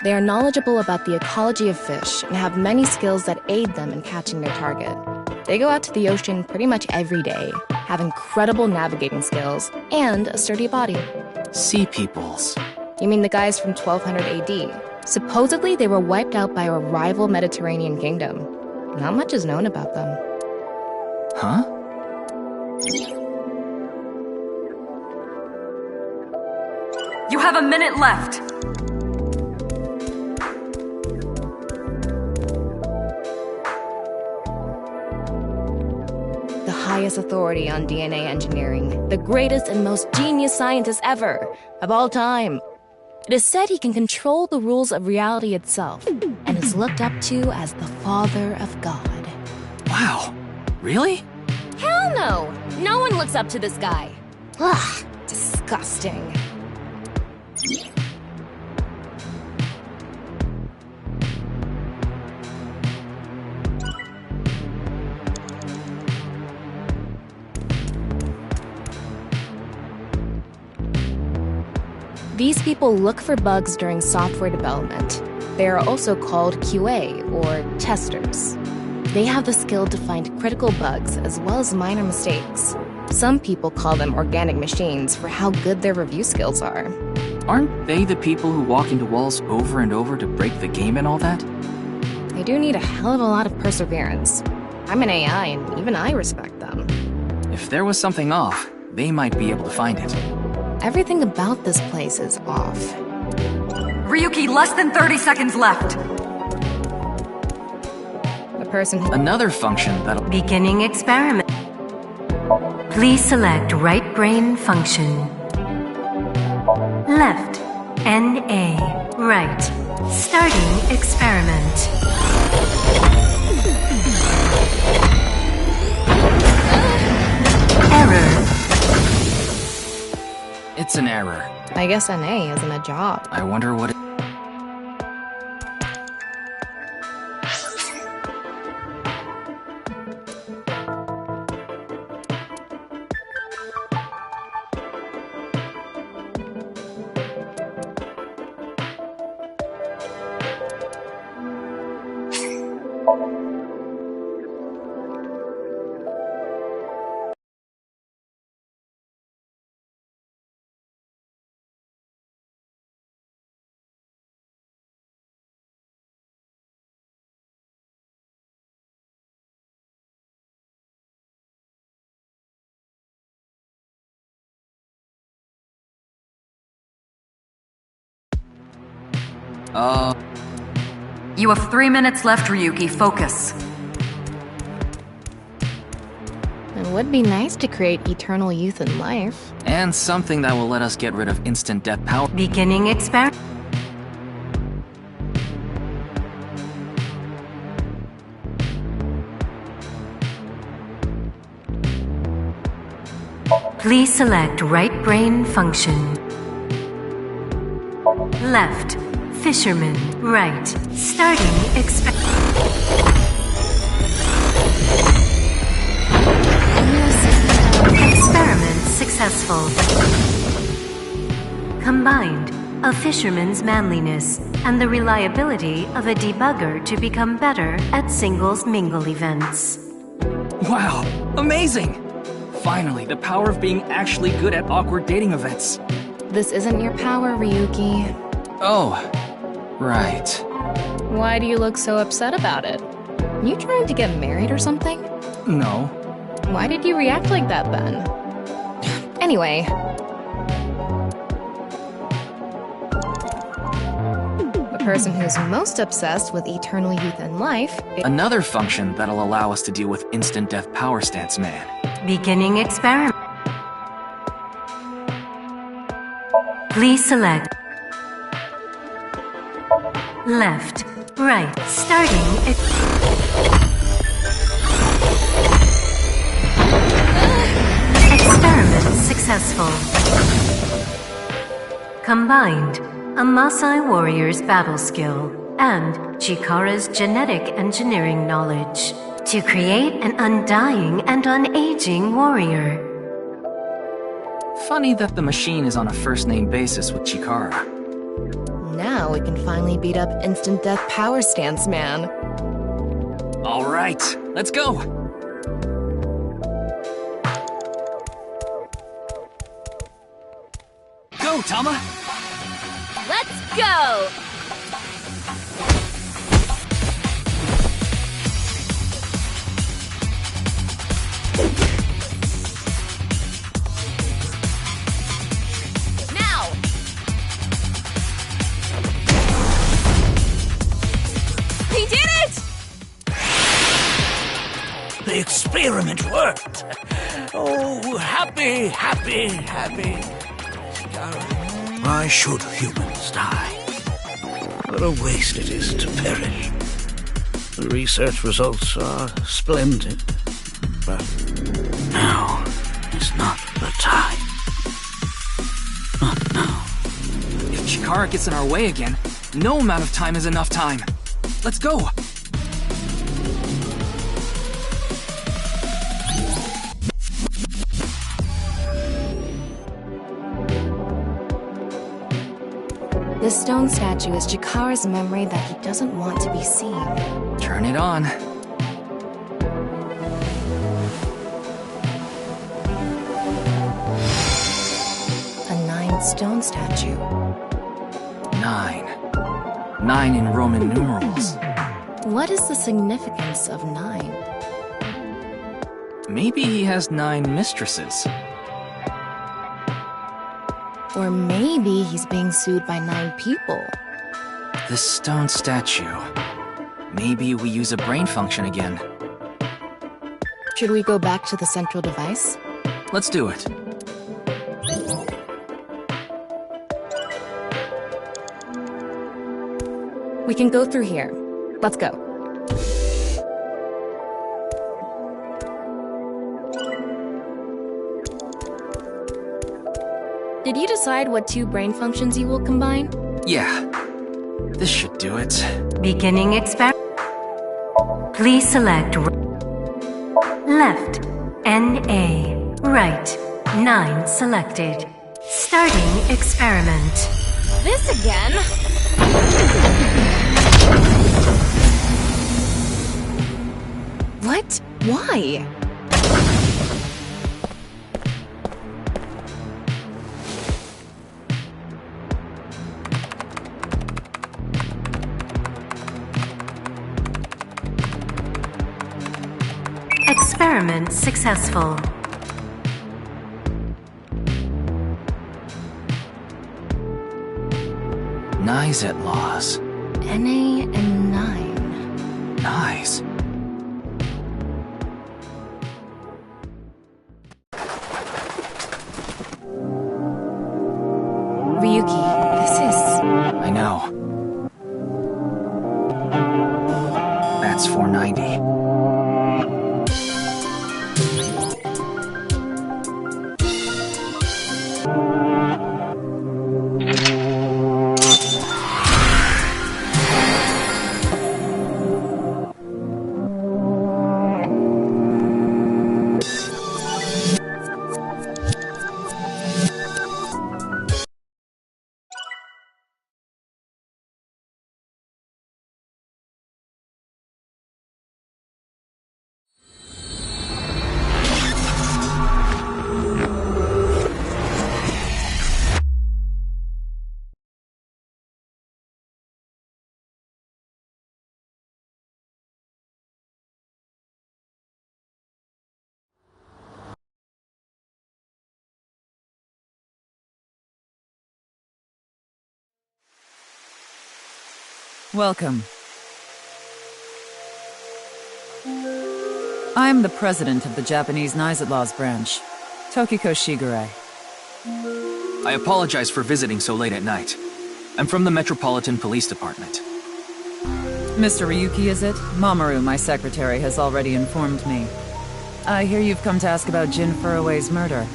S12: They are knowledgeable about the ecology of fish and have many skills that aid them in catching their target. They go out to the ocean pretty much every day, have incredible navigating skills, and a sturdy body.
S6: Sea peoples.
S12: You mean the guys from 1200 AD? Supposedly they were wiped out by a rival Mediterranean kingdom. Not much is known about them.
S6: Huh?
S16: You have a minute left.
S12: The highest authority on DNA engineering, the greatest and most genius scientist ever, of all time. It is said he can control the rules of reality itself, and is looked up to as the Father of God.
S6: Wow. Really?
S12: Hell no! No one looks up to this guy. Ugh, disgusting. These people look for bugs during software development. They are also called QA, or testers. They have the skill to find critical bugs as well as minor mistakes. Some people call them organic machines for how good their review skills are.
S6: Aren't they the people who walk into walls over and over to break the game and all that?
S12: They do need a hell of a lot of perseverance. I'm an AI, and even I respect them.
S6: If there was something off, they might be able to find it.
S12: Everything about this place is off.
S16: Ryuki, less than 30 seconds left.
S12: The person who...
S6: Another function that'll...
S13: Beginning experiment. Please select right brain function. Left, NA, right. Starting experiment. Error.
S6: It's an error.
S12: I guess NA isn't a job.
S6: I wonder what it...
S16: You have 3 minutes left, Ryuki. Focus.
S12: It would be nice to create eternal youth in life.
S6: And something that will let us get rid of instant death power.
S13: Beginning experiment. Please select right brain function. Left, fisherman, right. Starting experiment successful. Combined, a fisherman's manliness and the reliability of a debugger to become better at singles mingle events.
S6: Wow, amazing! Finally, the power of being actually good at awkward dating events.
S12: This isn't your power, Ryuki.
S6: Oh, right.
S12: Why do you look so upset about it? You trying to get married or something?
S6: No.
S12: Why did you react like that then? Anyway. The person who's most obsessed with eternal youth and life is
S6: Another function that'll allow us to deal with instant death power stance man.
S13: Beginning experiment. Please select left, right, starting experiment successful. Combined, a Maasai warrior's battle skill and Chikara's genetic engineering knowledge to create an undying and unaging warrior.
S6: Funny that the machine is on a first-name basis with Chikara.
S12: Now we can finally beat up instant death power stance man.
S6: All right, let's go. Go, Tama.
S2: Let's go!
S11: The experiment worked! Oh, happy, happy, happy. Why should humans die? What a waste it is to perish. The research results are splendid, but now is not the time. Not now.
S6: If Chikara gets in our way again, no amount of time is enough time. Let's go!
S12: This stone statue is Chikara's memory that he doesn't want to be seen.
S6: Turn it on.
S12: A 9 stone statue.
S6: 9. 9 in Roman numerals.
S12: What is the significance of 9?
S6: Maybe he has 9 mistresses.
S12: Or maybe he's being sued by 9 people.
S6: This stone statue. Maybe we use a brain function again.
S12: Should we go back to the central device?
S6: Let's do it.
S12: We can go through here. Let's go. Did you decide what 2 brain functions you will combine?
S6: Yeah. This should do it.
S13: Beginning experiment. Please select left, NA, right, 9 selected. Starting experiment.
S2: This again?
S12: What? Why?
S13: Experiment successful.
S6: Nyset laws.
S12: NA and 9.
S6: Nice.
S12: Ryuki, this is...
S6: I know. That's 490.
S14: Welcome. I am the president of the Japanese Knights Laws branch, Tokiko Shigure.
S6: I apologize for visiting so late at night. I'm from the Metropolitan Police Department.
S14: Mr. Ryuki, is it? Mamoru, my secretary, has already informed me. I hear you've come to ask about Jin Furue's murder.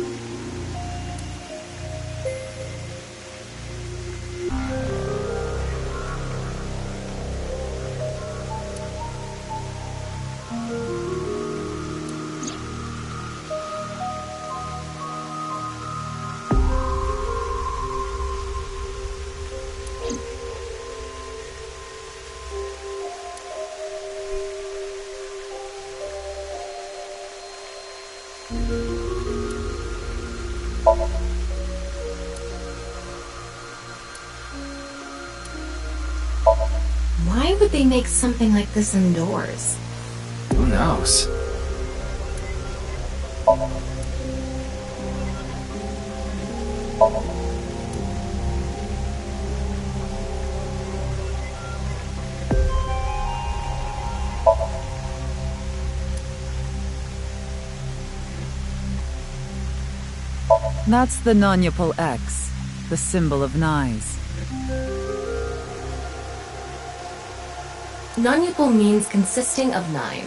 S5: Why would they make something like this indoors?
S6: Who knows?
S14: That's the non-Yupal X, the symbol of Knies.
S5: Non-Yupal means consisting of 9.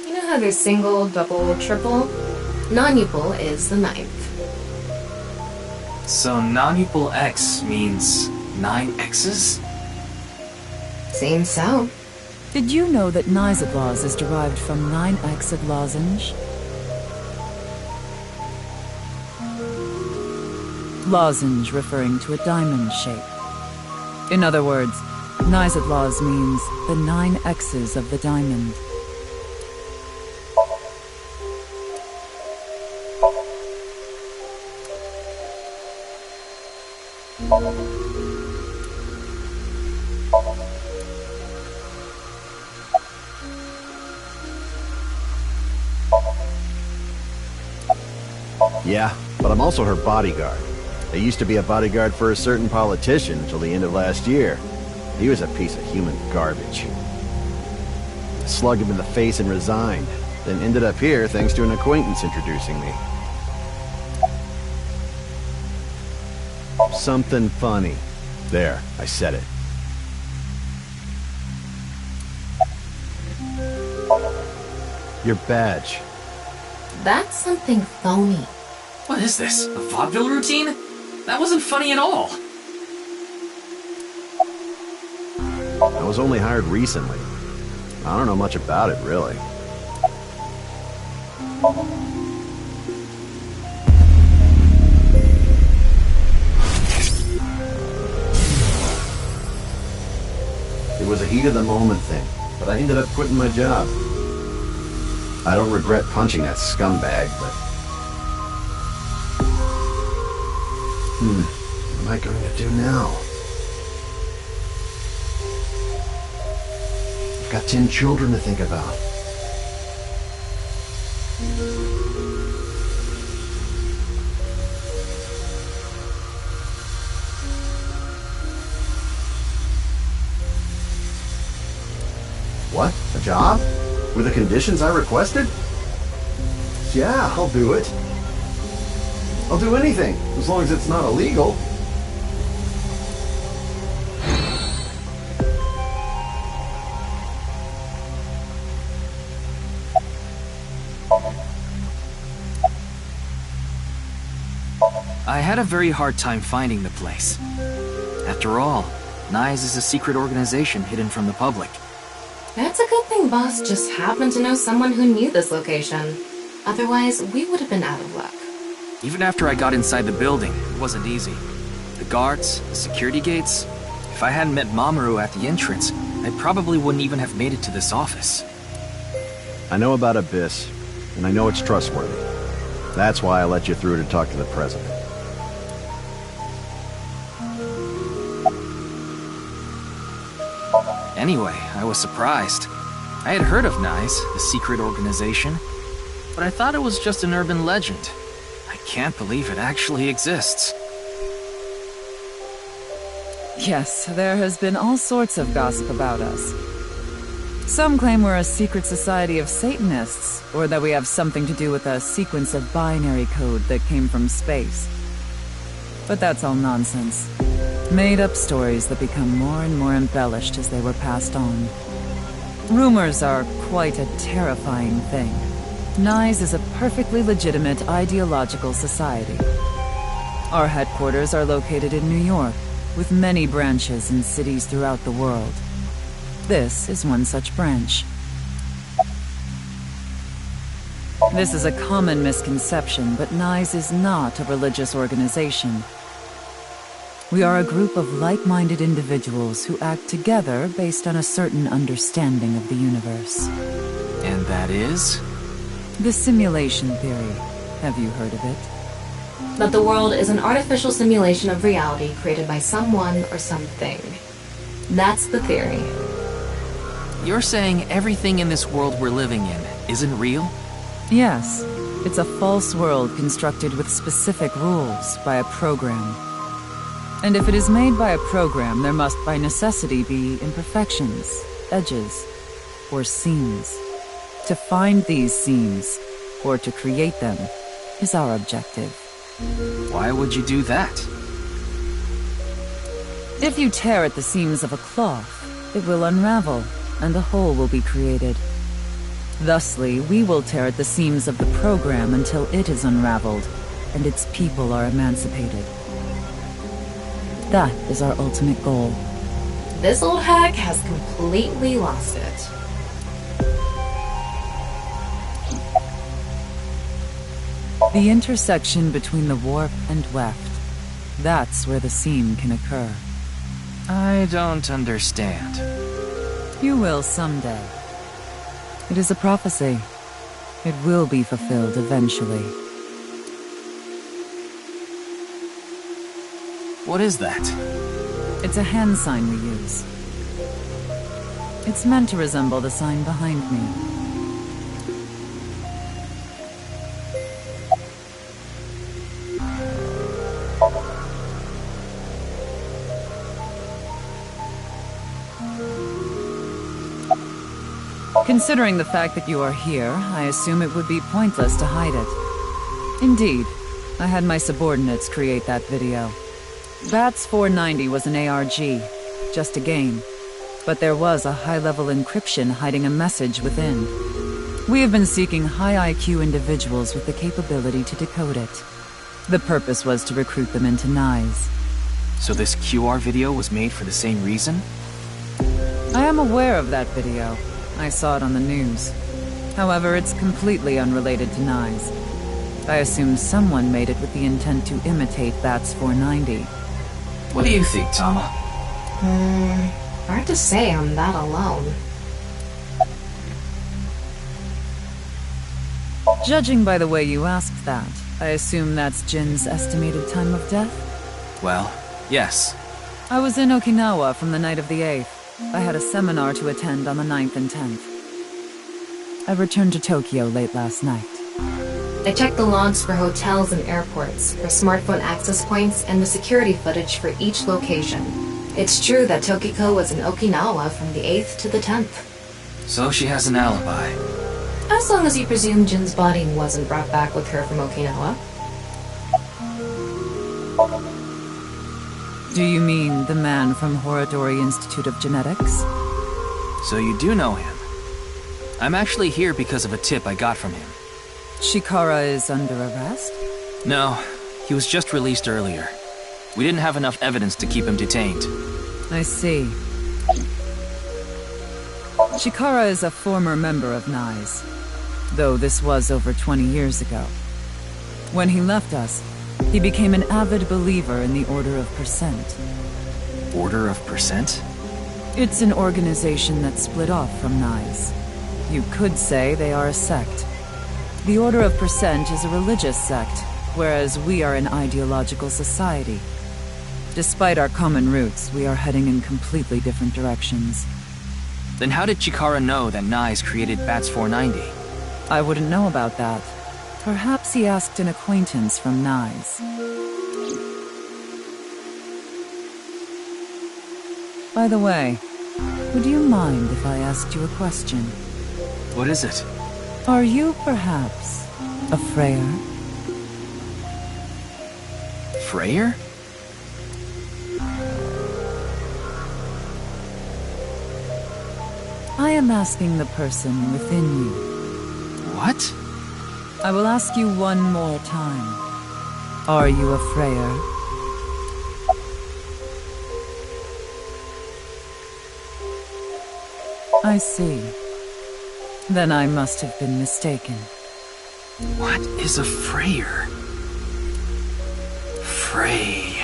S5: You know how there's single, double, triple? Non-Yupal is the 9th.
S6: So non-Yupal X means 9 X's?
S5: Seems so.
S14: Did you know that Nizadlaws is derived from 9-exed lozenge? Lozenge referring to a diamond shape. In other words, Nizadlaws means the 9 X's of the diamond.
S7: Yeah, but I'm also her bodyguard. I used to be a bodyguard for a certain politician until the end of last year. He was a piece of human garbage. I slugged him in the face and resigned, then ended up here thanks to an acquaintance introducing me. Something funny. There, I said it. Your badge.
S5: That's something phony.
S6: What is this? A vaudeville routine? That wasn't funny at all.
S7: I was only hired recently. I don't know much about it, really. It was a heat-of-the-moment thing, but I ended up quitting my job. I don't regret punching that scumbag, but... what am I going to do now? I've got 10 children to think about. What? A job? With the conditions I requested? Yeah, I'll do it. I'll do anything, as long as it's not illegal.
S6: I had a very hard time finding the place. After all, Knies is a secret organization hidden from the public.
S5: That's a good thing Boss just happened to know someone who knew this location. Otherwise, we would have been out of luck.
S6: Even after I got inside the building, it wasn't easy. The guards, the security gates... If I hadn't met Mamoru at the entrance, I probably wouldn't even have made it to this office.
S7: I know about Abyss, and I know it's trustworthy. That's why I let you through to talk to the president.
S6: Anyway, I was surprised. I had heard of Knies, the secret organization, but I thought it was just an urban legend. I can't believe it actually exists.
S14: Yes, there has been all sorts of gossip about us. Some claim we're a secret society of Satanists, or that we have something to do with a sequence of binary code that came from space. But that's all nonsense. Made-up stories that become more and more embellished as they were passed on. Rumors are quite a terrifying thing. NICE is a perfectly legitimate ideological society. Our headquarters are located in New York, with many branches in cities throughout the world. This is one such branch. This is a common misconception, but NICE is not a religious organization. We are a group of like-minded individuals who act together based on a certain understanding of the universe.
S6: And that is?
S14: The simulation theory. Have you heard of it?
S5: That the world is an artificial simulation of reality created by someone or something. That's the theory.
S6: You're saying everything in this world we're living in isn't real?
S14: Yes. It's a false world constructed with specific rules by a program. And if it is made by a program, there must by necessity be imperfections, edges, or seams. To find these seams, or to create them, is our objective.
S6: Why would you do that?
S14: If you tear at the seams of a cloth, it will unravel, and a hole will be created. Thusly, we will tear at the seams of the program until it is unraveled, and its people are emancipated. That is our ultimate goal.
S5: This old hack has completely lost it.
S14: The intersection between the warp and weft. That's where the seam can occur.
S6: I don't understand.
S14: You will someday. It is a prophecy. It will be fulfilled eventually.
S6: What is that?
S14: It's a hand sign we use. It's meant to resemble the sign behind me. Considering the fact that you are here, I assume it would be pointless to hide it. Indeed, I had my subordinates create that video. BATS 490 was an ARG, just a game. But there was a high-level encryption hiding a message within. We have been seeking high IQ individuals with the capability to decode it. The purpose was to recruit them into NICE.
S6: So this QR video was made for the same reason?
S14: I am aware of that video. I saw it on the news. However, it's completely unrelated to NICE. I assume someone made it with the intent to imitate BATS 490.
S15: What do you think, Tama?
S5: Hard to say on that alone.
S14: Judging by the way you asked that, I assume that's Jin's estimated time of death?
S6: Well, yes.
S14: I was in Okinawa from the night of the 8th. I had a seminar to attend on the 9th and 10th. I returned to Tokyo late last night.
S5: I checked the logs for hotels and airports, for smartphone access points, and the security footage for each location. It's true that Tokiko was in Okinawa from the 8th to the 10th.
S15: So she has an alibi.
S5: As long as you presume Jin's body wasn't brought back with her from Okinawa.
S14: Do you mean the man from Horodori Institute of Genetics?
S6: So you do know him. I'm actually here because of a tip I got from him.
S14: Chikara is under arrest?
S6: No, he was just released earlier. We didn't have enough evidence to keep him detained.
S14: I see. Chikara is a former member of NICE, though this was over 20 years ago. When he left us, he became an avid believer in the Order of Percent.
S6: Order of Percent?
S14: It's an organization that split off from NICE. You could say they are a sect. The Order of Percent is a religious sect, whereas we are an ideological society. Despite our common roots, we are heading in completely different directions.
S6: Then how did Chikara know that NICE created BATS 490?
S14: I wouldn't know about that. Perhaps he asked an acquaintance from NICE.
S17: By the way, would you mind if I asked you a question?
S6: What is it?
S17: Are you perhaps a Freyr?
S6: Freyr?
S17: I am asking the person within you.
S6: What?
S17: I will ask you one more time. Are you a Freyr? I see. Then I must have been mistaken.
S6: What is a Freyr? Frey.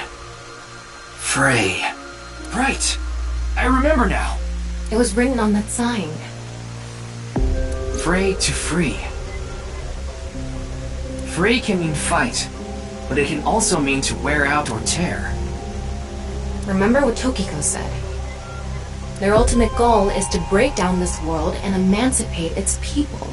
S6: Right! I remember now!
S5: It was written on that sign.
S6: Frey to free. Frey can mean fight, but it can also mean to wear out or tear.
S5: Remember what Tokiko said. Their ultimate goal is to break down this world and emancipate its people.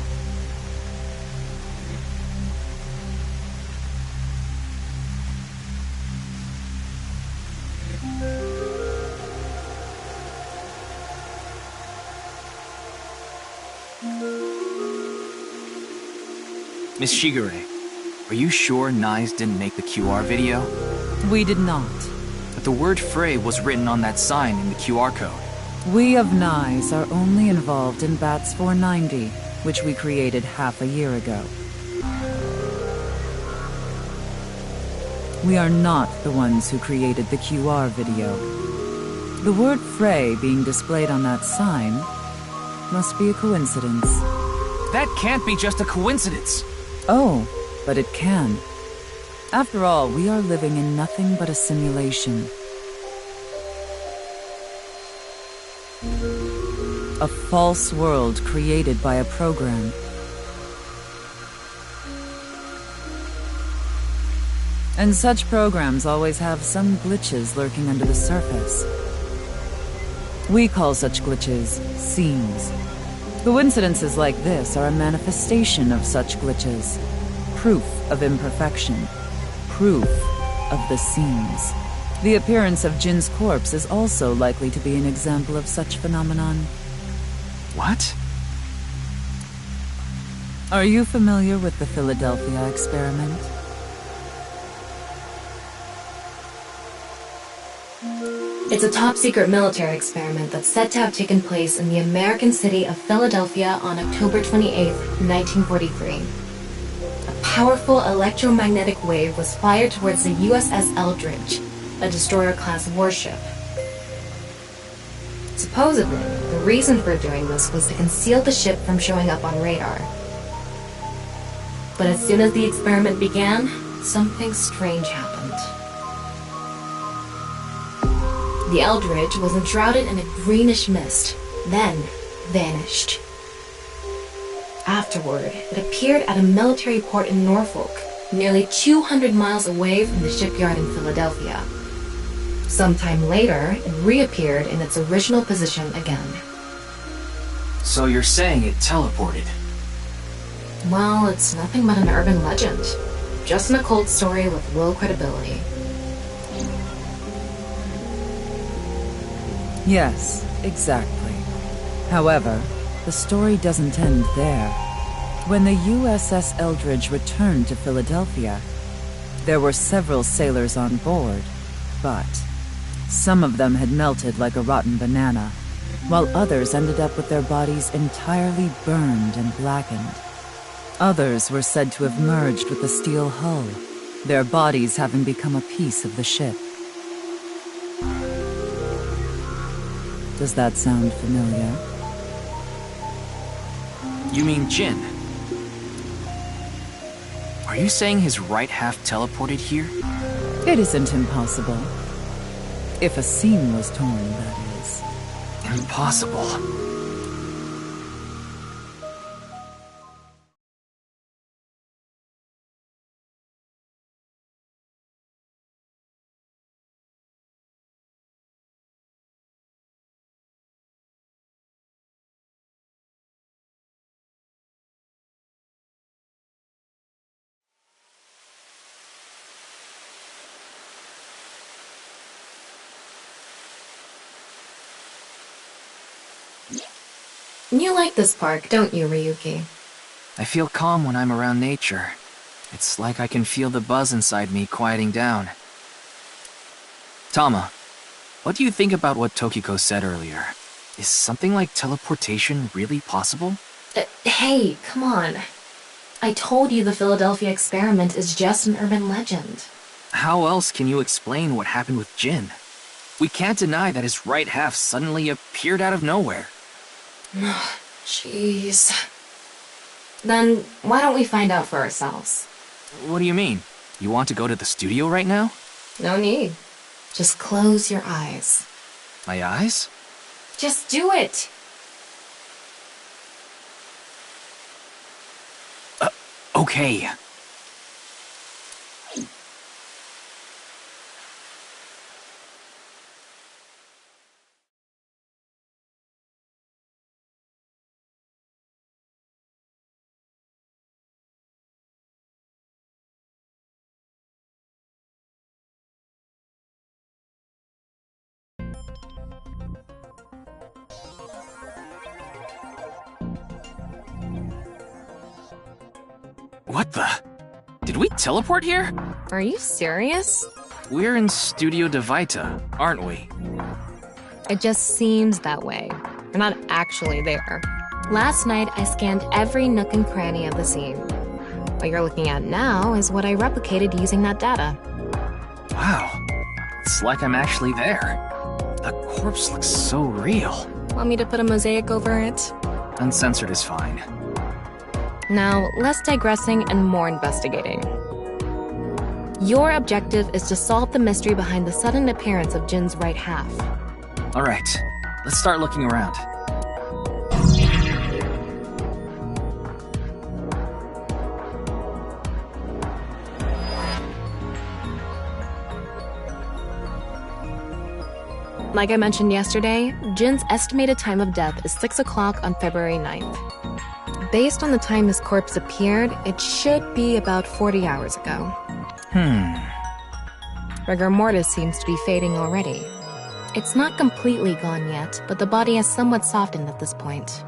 S6: Miss Shigure, are you sure Nyes didn't make the QR video?
S17: We did not.
S6: But the word Frey was written on that sign in the QR code.
S17: We of Nyes are only involved in Bats 490, which we created half a year ago. We are not the ones who created the QR video. The word Frey being displayed on that sign must be a coincidence.
S6: That can't be just a coincidence!
S17: Oh, but it can. After all, we are living in nothing but a simulation. A false world created by a program. And such programs always have some glitches lurking under the surface. We call such glitches seams. Coincidences like this are a manifestation of such glitches. Proof of imperfection. Proof of the seams. The appearance of Jin's corpse is also likely to be an example of such phenomenon.
S6: What?
S17: Are you familiar with the Philadelphia experiment?
S5: It's a top-secret military experiment that's said to have taken place in the American city of Philadelphia on October 28, 1943. A powerful electromagnetic wave was fired towards the USS Eldridge, a destroyer-class warship. Supposedly, the reason for doing this was to conceal the ship from showing up on radar. But as soon as the experiment began, something strange happened. The Eldridge was enshrouded in a greenish mist, then vanished. Afterward, it appeared at a military port in Norfolk, nearly 200 miles away from the shipyard in Philadelphia. Sometime later, it reappeared in its original position again.
S6: So you're saying it teleported?
S5: Well, it's nothing but an urban legend. Just an occult story with low credibility.
S17: Yes, exactly. However, the story doesn't end there. When the USS Eldridge returned to Philadelphia, there were several sailors on board, but some of them had melted like a rotten banana, while others ended up with their bodies entirely burned and blackened. Others were said to have merged with the steel hull, their bodies having become a piece of the ship. Does that sound familiar?
S6: You mean Jin? Are you saying his right half teleported here?
S17: It isn't impossible. If a seam was torn, that is.
S6: Impossible.
S5: You like this park, don't you, Ryuki?
S6: I feel calm when I'm around nature. It's like I can feel the buzz inside me quieting down. Tama, what do you think about what Tokiko said earlier? Is something like teleportation really possible?
S5: Hey, come on. I told you the Philadelphia experiment is just an urban legend.
S6: How else can you explain what happened with Jin? We can't deny that his right half suddenly appeared out of nowhere.
S5: Jeez. Then why don't we find out for ourselves?
S6: What do you mean? You want to go to the studio right now?
S5: No need. Just close your eyes.
S6: My eyes?
S5: Just do it!
S6: Okay. What the? Did we teleport here?
S12: Are you serious?
S6: We're in Studio de Vita, aren't we?
S12: It just seems that way. We're not actually there. Last night, I scanned every nook and cranny of the scene. What you're looking at now is what I replicated using that data.
S6: Wow. It's like I'm actually there. The corpse looks so real.
S12: Want me to put a mosaic over it?
S6: Uncensored is fine.
S12: Now, less digressing and more investigating. Your objective is to solve the mystery behind the sudden appearance of Jin's right half.
S6: Alright, let's start looking around.
S12: Like I mentioned yesterday, Jin's estimated time of death is 6 o'clock on February 9th. Based on the time his corpse appeared, it should be about 40 hours ago. Rigor mortis seems to be fading already. It's not completely gone yet, but the body has somewhat softened at this point.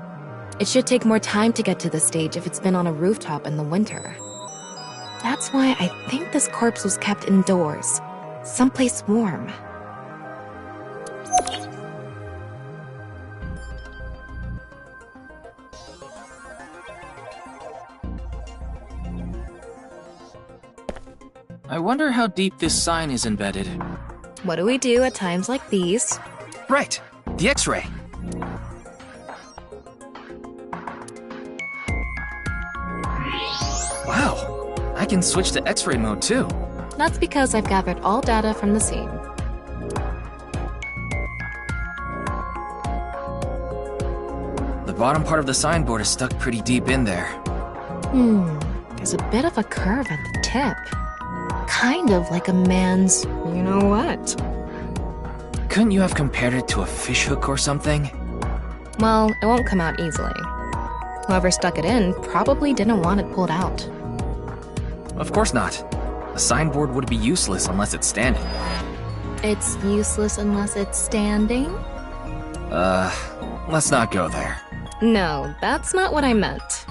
S12: It should take more time to get to this stage if it's been on a rooftop in the winter. That's why I think this corpse was kept indoors, someplace warm.
S6: I wonder how deep this sign is embedded.
S12: What do we do at times like these?
S6: Right, the X-ray. Wow, I can switch to X-ray mode too.
S12: That's because I've gathered all data from the scene.
S6: The bottom part of the signboard is stuck pretty deep in there.
S12: There's a bit of a curve at the tip. Kind of like a man's you-know-what.
S6: Couldn't you have compared it to a fishhook or something?
S12: Well, it won't come out easily. Whoever stuck it in probably didn't want it pulled out.
S6: Of course not. A signboard would be useless unless it's standing.
S12: It's useless unless it's standing?
S6: Let's not go there.
S12: No, that's not what I meant.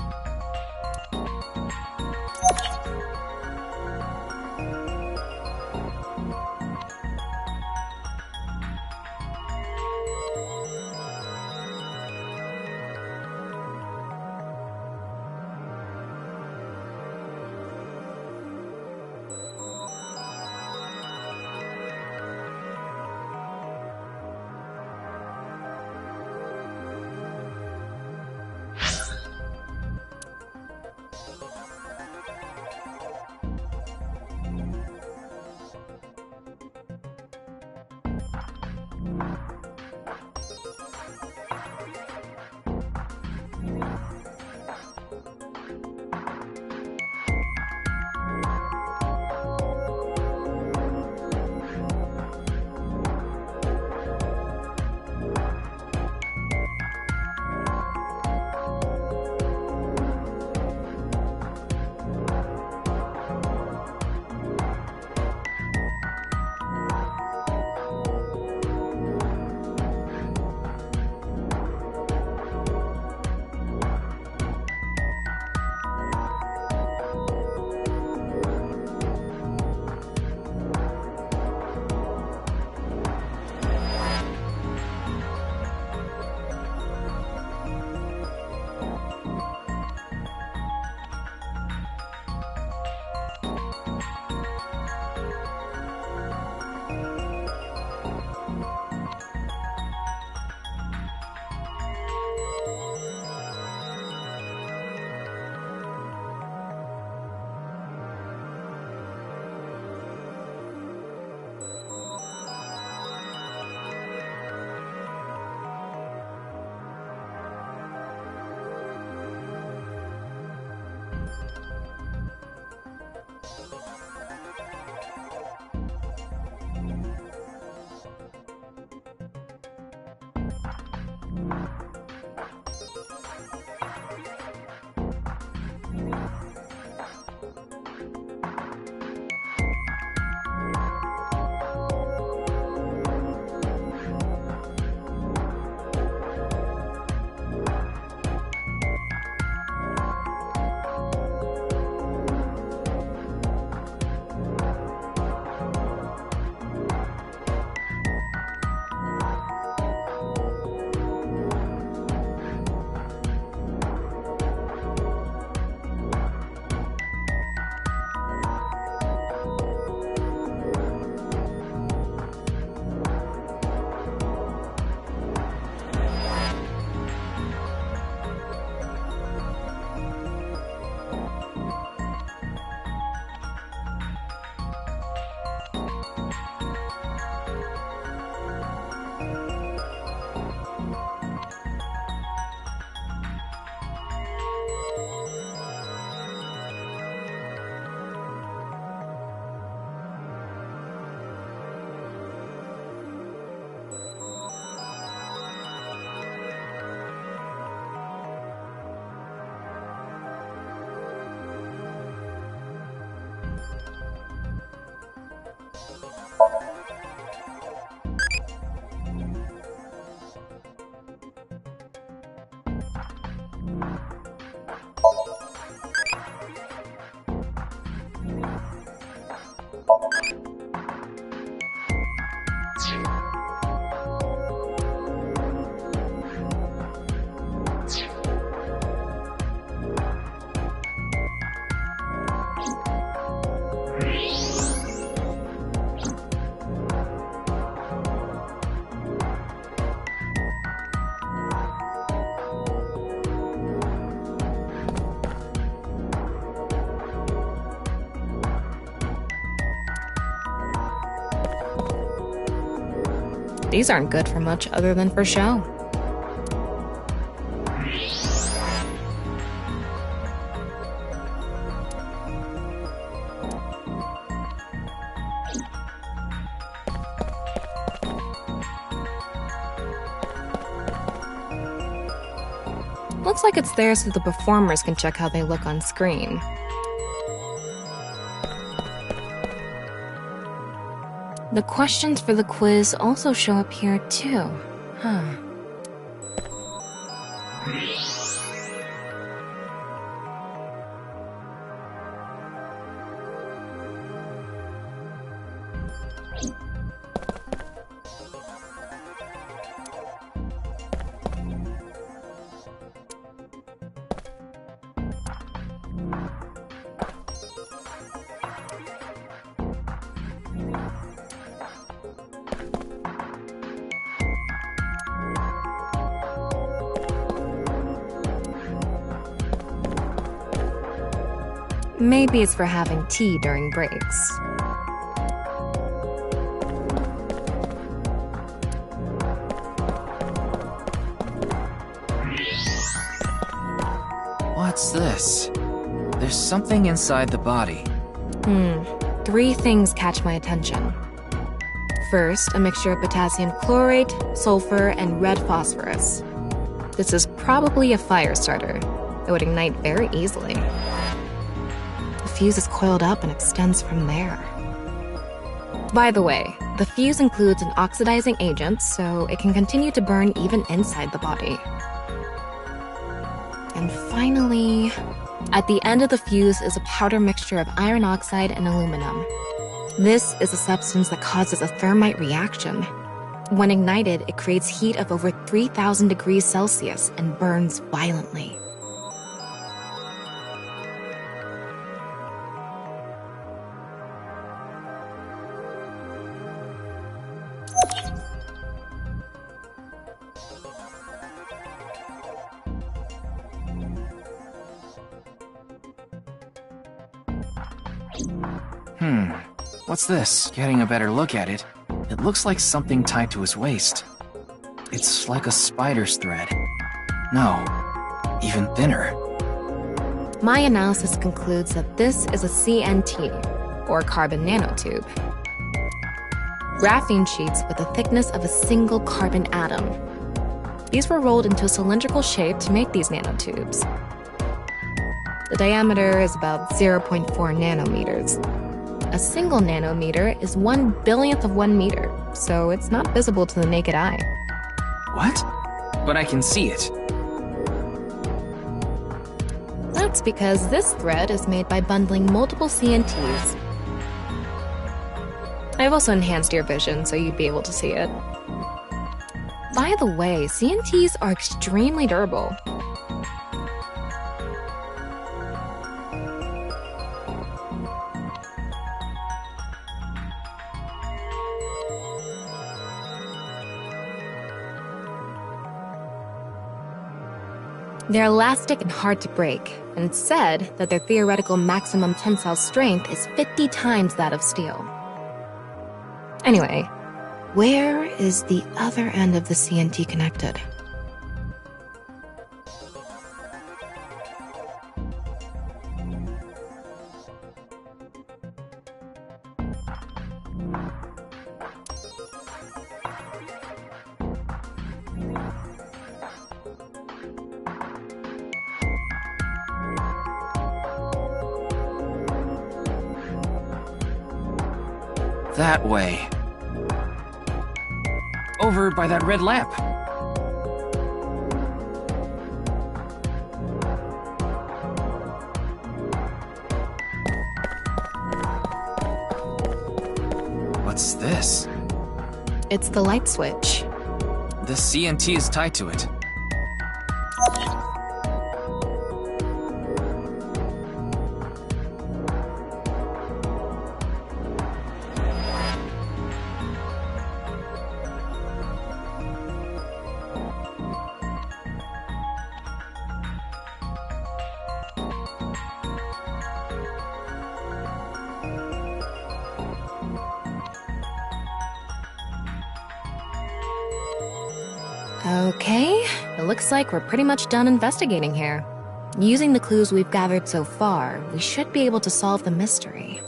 S12: These aren't good for much other than for show. Looks like it's there so the performers can check how they look on screen. The questions for the quiz also show up here too. Huh. Maybe it's for having tea during breaks.
S6: What's this? There's something inside the body.
S12: Three things catch my attention. First, a mixture of potassium chlorate, sulfur, and red phosphorus. This is probably a fire starter. It would ignite very easily. The fuse is coiled up and extends from there. By the way, the fuse includes an oxidizing agent, so it can continue to burn even inside the body. And finally, at the end of the fuse is a powder mixture of iron oxide and aluminum. This is a substance that causes a thermite reaction. When ignited, it creates heat of over 3,000 degrees Celsius and burns violently.
S6: What's this? Getting a better look at it. It looks like something tied to his waist. It's like a spider's thread. No, even thinner.
S12: My analysis concludes that this is a CNT, or carbon nanotube. Graphene sheets with the thickness of a single carbon atom. These were rolled into a cylindrical shape to make these nanotubes. The diameter is about 0.4 nanometers. A single nanometer is 1/1000th of 1 meter, so it's not visible to the naked eye.
S6: What? But I can see it.
S12: That's because this thread is made by bundling multiple CNTs. I've also enhanced your vision so you'd be able to see it. By the way, CNTs are extremely durable. They're elastic and hard to break, and it's said that their theoretical maximum tensile strength is 50 times that of steel. Anyway, where is the other end of the CNT connected?
S6: That way. Over by that red lamp. What's this?
S12: It's the light switch.
S6: The CNT is tied to it.
S12: Okay, it looks like we're pretty much done investigating here. Using the clues we've gathered so far, we should be able to solve the mystery.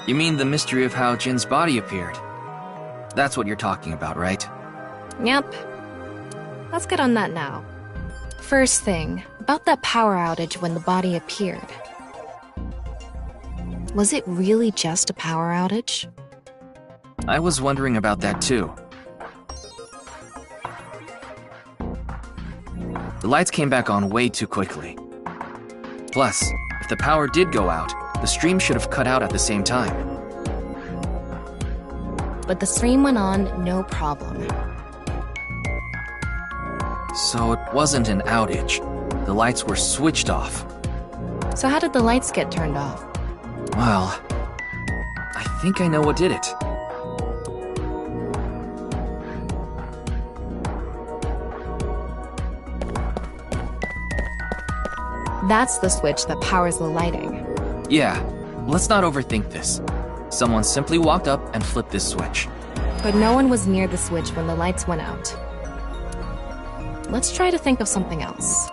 S6: You mean the mystery of how Jin's body appeared? That's what you're talking about, right?
S12: Yep. Let's get on that now. First thing, about that power outage when the body appeared. Was it really just a power outage?
S6: I was wondering about that too. The lights came back on way too quickly. Plus, if the power did go out, the stream should have cut out at the same time.
S12: But the stream went on, no problem.
S6: So it wasn't an outage. The lights were switched off.
S12: So how did the lights get turned off?
S6: Well, I think I know what did it.
S12: That's the switch that powers the lighting.
S6: Yeah, let's not overthink this. Someone simply walked up and flipped this switch.
S12: But no one was near the switch when the lights went out. Let's try to think of something else.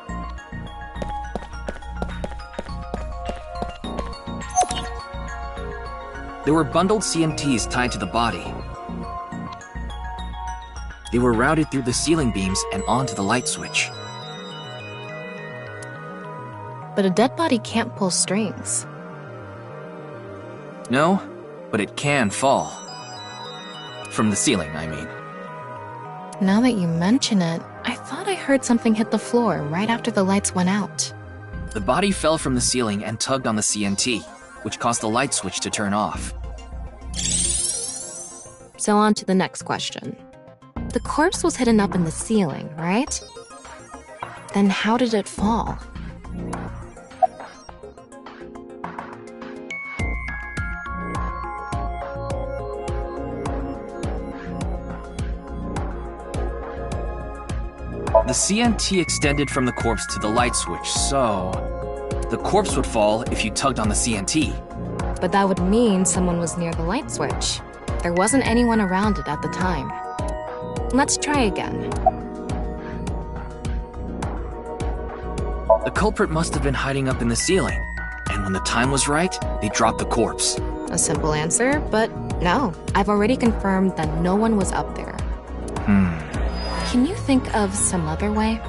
S6: There were bundled CMTs tied to the body. They were routed through the ceiling beams and onto the light switch.
S12: But a dead body can't pull strings.
S6: No, but it can fall. From the ceiling, I mean.
S12: Now that you mention it, I thought I heard something hit the floor right after the lights went out.
S6: The body fell from the ceiling and tugged on the CMT, which caused the light switch to turn off.
S12: So on to the next question. The corpse was hidden up in the ceiling, right? Then how did it fall?
S6: The CMT extended from the corpse to the light switch, so the corpse would fall if you tugged on the CMT.
S12: But that would mean someone was near the light switch. There wasn't anyone around it at the time. Let's try again.
S6: The culprit must have been hiding up in the ceiling, and when the time was right, they dropped the corpse.
S12: A simple answer, but no. I've already confirmed that no one was up there. Can you think of some other way?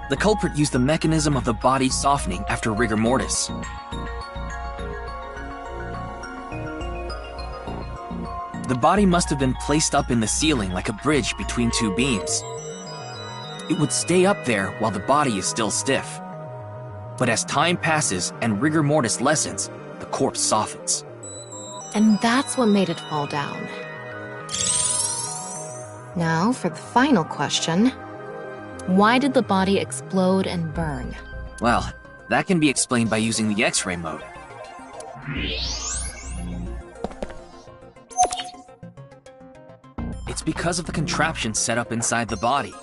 S6: The culprit used the mechanism of the body softening after rigor mortis. The body must have been placed up in the ceiling like a bridge between two beams. It would stay up there while the body is still stiff. But as time passes and rigor mortis lessens, the corpse softens.
S12: And that's what made it fall down. Now, for the final question. Why did the body explode and burn?
S6: Well, that can be explained by using the X-ray mode. It's because of the contraption set up inside the body.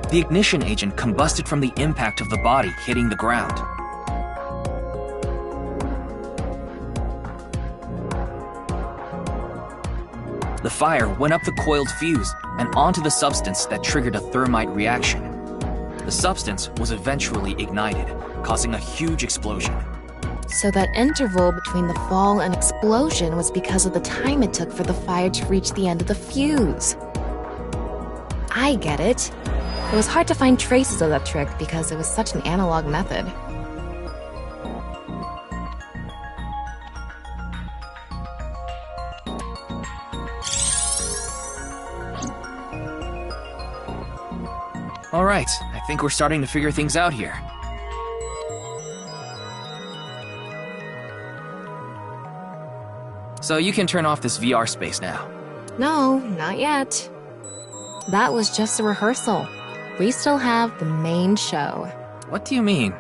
S6: The ignition agent combusted from the impact of the body hitting the ground. The fire went up the coiled fuse and onto the substance that triggered a thermite reaction. The substance was eventually ignited, causing a huge explosion.
S12: So that interval between the fall and explosion was because of the time it took for the fire to reach the end of the fuse. I get it. It was hard to find traces of that trick because it was such an analog method.
S6: All right, I think we're starting to figure things out here. So you can turn off this VR space now.
S12: No, not yet. That was just a rehearsal. We still have the main show.
S6: What do you mean?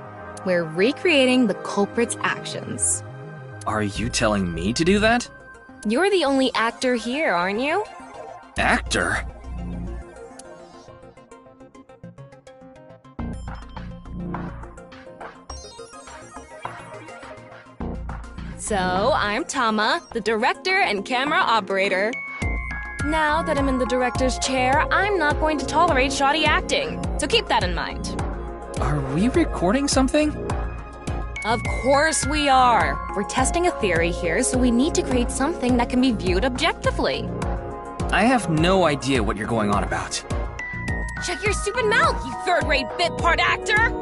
S12: We're recreating the culprit's actions.
S6: Are you telling me to do that?
S12: You're the only actor here, aren't you?
S6: Actor?
S9: So, I'm Tama, the director and camera operator. Now that I'm in the director's chair, I'm not going to tolerate shoddy acting, so keep that in mind.
S6: Are we recording something?
S9: Of course we are. We're testing a theory here, so we need to create something that can be viewed objectively.
S6: I have no idea what you're going on about.
S9: Shut your stupid mouth, you third-rate bit part actor!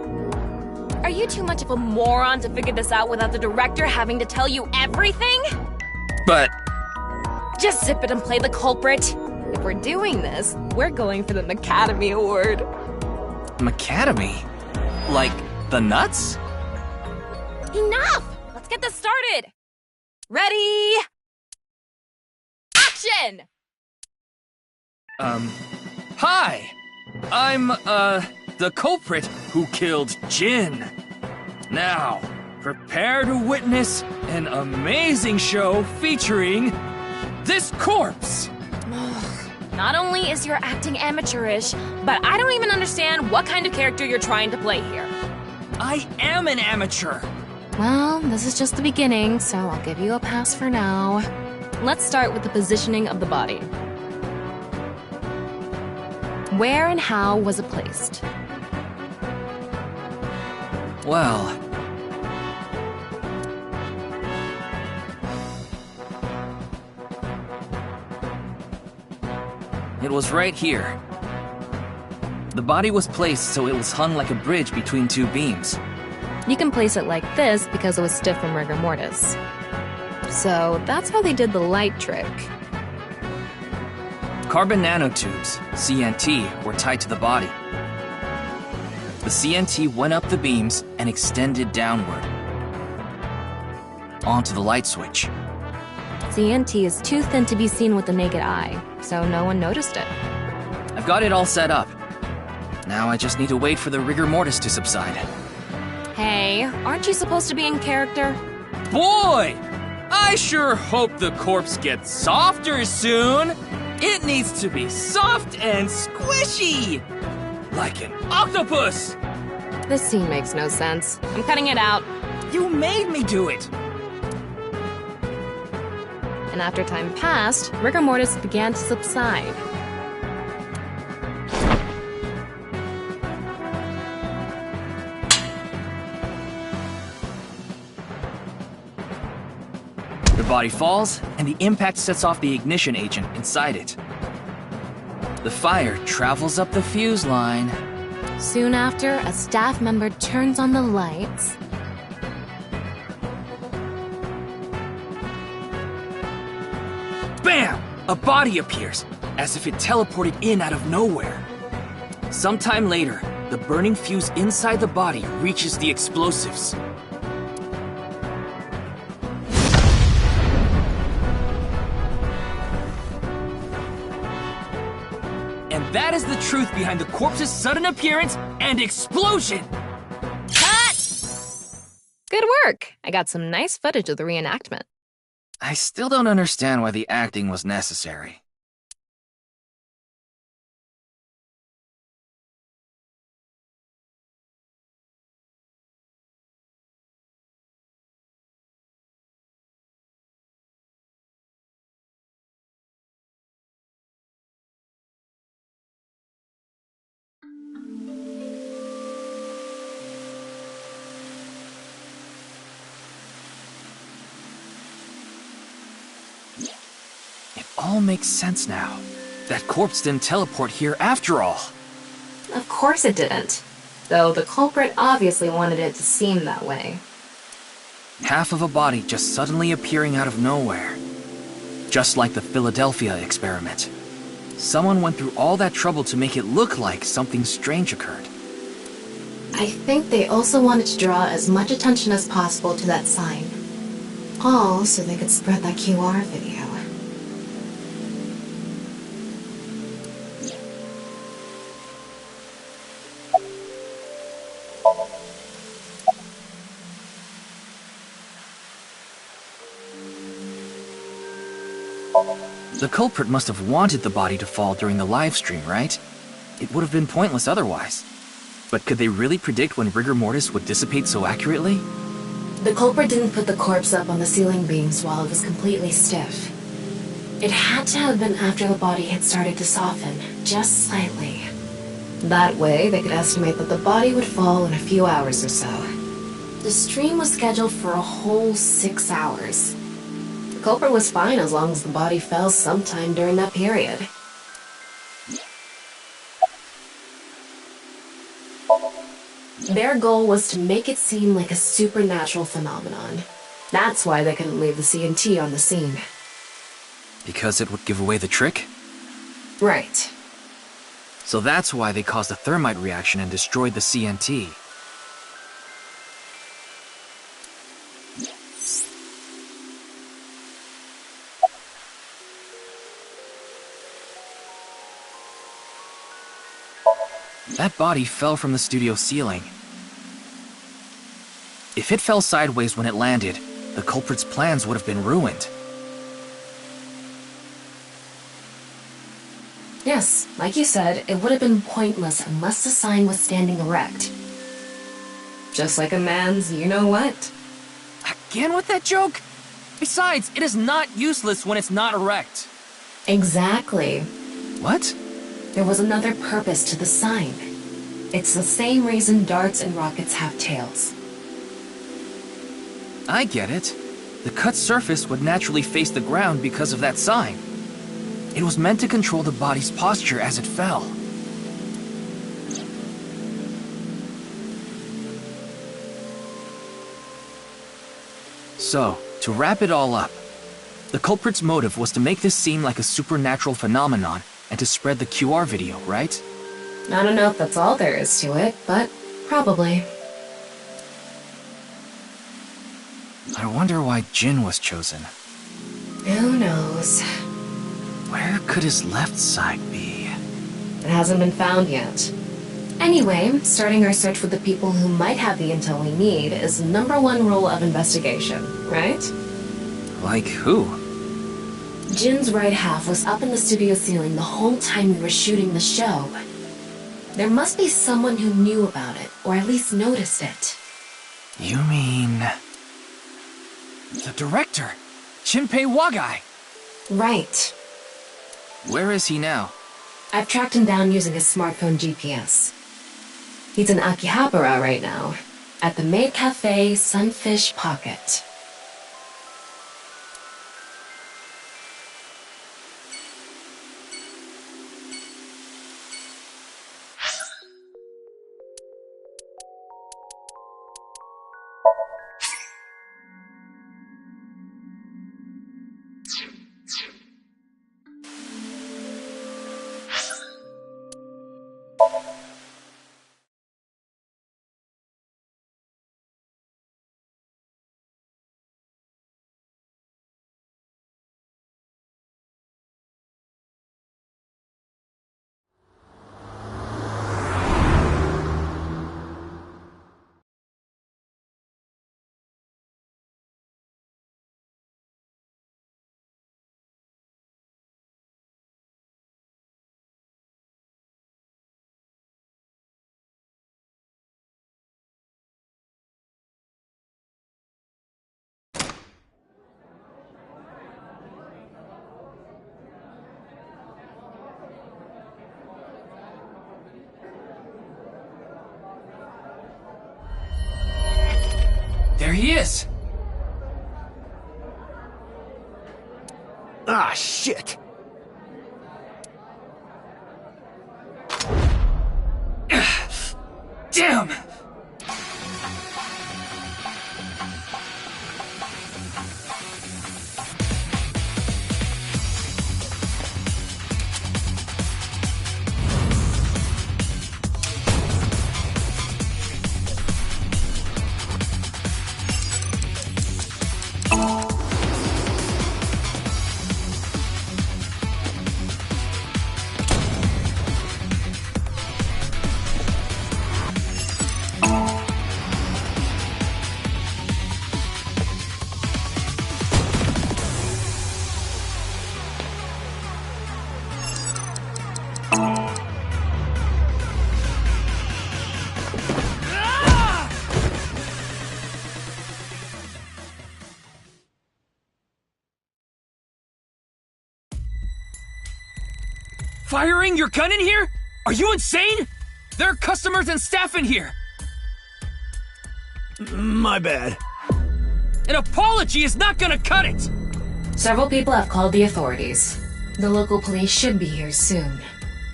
S9: Are you too much of a moron to figure this out without the director having to tell you everything?
S6: But...
S9: Just zip it and play the culprit. If we're doing this, we're going for the Macademy Award.
S6: Macademy? Like, the nuts?
S9: Enough! Let's get this started! Ready? Action!
S6: Hi! I'm, the culprit who killed Jin. Now, prepare to witness an amazing show featuring this corpse!
S9: Not only is your acting amateurish, but I don't even understand what kind of character you're trying to play here.
S6: I am an amateur!
S9: Well, this is just the beginning, so I'll give you a pass for now. Let's start with the positioning of the body. Where and how was it placed?
S6: Well... it was right here. The body was placed so it was hung like a bridge between two beams.
S9: You can place it like this because it was stiff from rigor mortis. So that's how they did the light trick.
S6: Carbon nanotubes, CNT, were tied to the body. The CNT went up the beams and extended downward onto the light switch.
S9: CNT is too thin to be seen with the naked eye, so no one noticed it.
S6: I've got it all set up. Now I just need to wait for the rigor mortis to subside.
S9: Hey, aren't you supposed to be in character?
S6: Boy! I sure hope the corpse gets softer soon! It needs to be soft and squishy! Like an octopus!
S9: This scene makes no sense. I'm cutting it out.
S6: You made me do it!
S9: And after time passed, rigor mortis began to subside.
S6: The body falls, and the impact sets off the ignition agent inside it. The fire travels up the fuse line.
S9: Soon after, a staff member turns on the lights.
S6: Bam! A body appears, as if it teleported in out of nowhere. Sometime later, the burning fuse inside the body reaches the explosives. And that is the truth behind the corpse's sudden appearance and explosion!
S9: Cut! Good work! I got some nice footage of the reenactment.
S6: I still don't understand why the acting was necessary. It all makes sense now. That corpse didn't teleport here after all.
S5: Of course it didn't. Though the culprit obviously wanted it to seem that way.
S6: Half of a body just suddenly appearing out of nowhere. Just like the Philadelphia experiment. Someone went through all that trouble to make it look like something strange occurred.
S5: I think they also wanted to draw as much attention as possible to that sign. All so they could spread that QR video.
S6: The culprit must have wanted the body to fall during the live stream, right? It would have been pointless otherwise. But could they really predict when rigor mortis would dissipate so accurately?
S5: The culprit didn't put the corpse up on the ceiling beams while it was completely stiff. It had to have been after the body had started to soften, just slightly. That way, they could estimate that the body would fall in a few hours or so. The stream was scheduled for a whole 6 hours. The culprit was fine as long as the body fell sometime during that period. Their goal was to make it seem like a supernatural phenomenon. That's why they couldn't leave the CNT on the scene.
S6: Because it would give away the trick?
S5: Right.
S6: So that's why they caused a thermite reaction and destroyed the CNT. That body fell from the studio ceiling. If it fell sideways when it landed, the culprit's plans would have been ruined.
S5: Yes, like you said, it would have been pointless unless the sign was standing erect. Just like a man's you-know-what.
S6: Again with that joke? Besides, it is not useless when it's not erect.
S5: Exactly.
S6: What?
S5: There was another purpose to the sign. It's the same reason darts and rockets have tails.
S6: I get it. The cut surface would naturally face the ground because of that sign. It was meant to control the body's posture as it fell. So, to wrap it all up, the culprit's motive was to make this seem like a supernatural phenomenon and to spread the QR video, right?
S5: I don't know if that's all there is to it, but probably.
S6: I wonder why Jin was chosen.
S5: Who knows?
S6: Where could his left side be?
S5: It hasn't been found yet. Anyway, starting our search for the people who might have the intel we need is the #1 rule of investigation, right?
S6: Like who?
S5: Jin's right half was up in the studio ceiling the whole time we were shooting the show. There must be someone who knew about it, or at least noticed it.
S6: You mean... the director, Shinpei Wagai?
S5: Right.
S6: Where is he now?
S5: I've tracked him down using his smartphone GPS. He's in Akihabara right now, at the maid cafe Sunfish Pocket.
S6: There he is!
S3: Ah, shit!
S6: Damn! firing your gun in here? Are you insane? There are customers and staff in here.
S7: My bad.
S6: An apology is not gonna cut it!
S5: Several people have called the authorities. The local police should be here soon.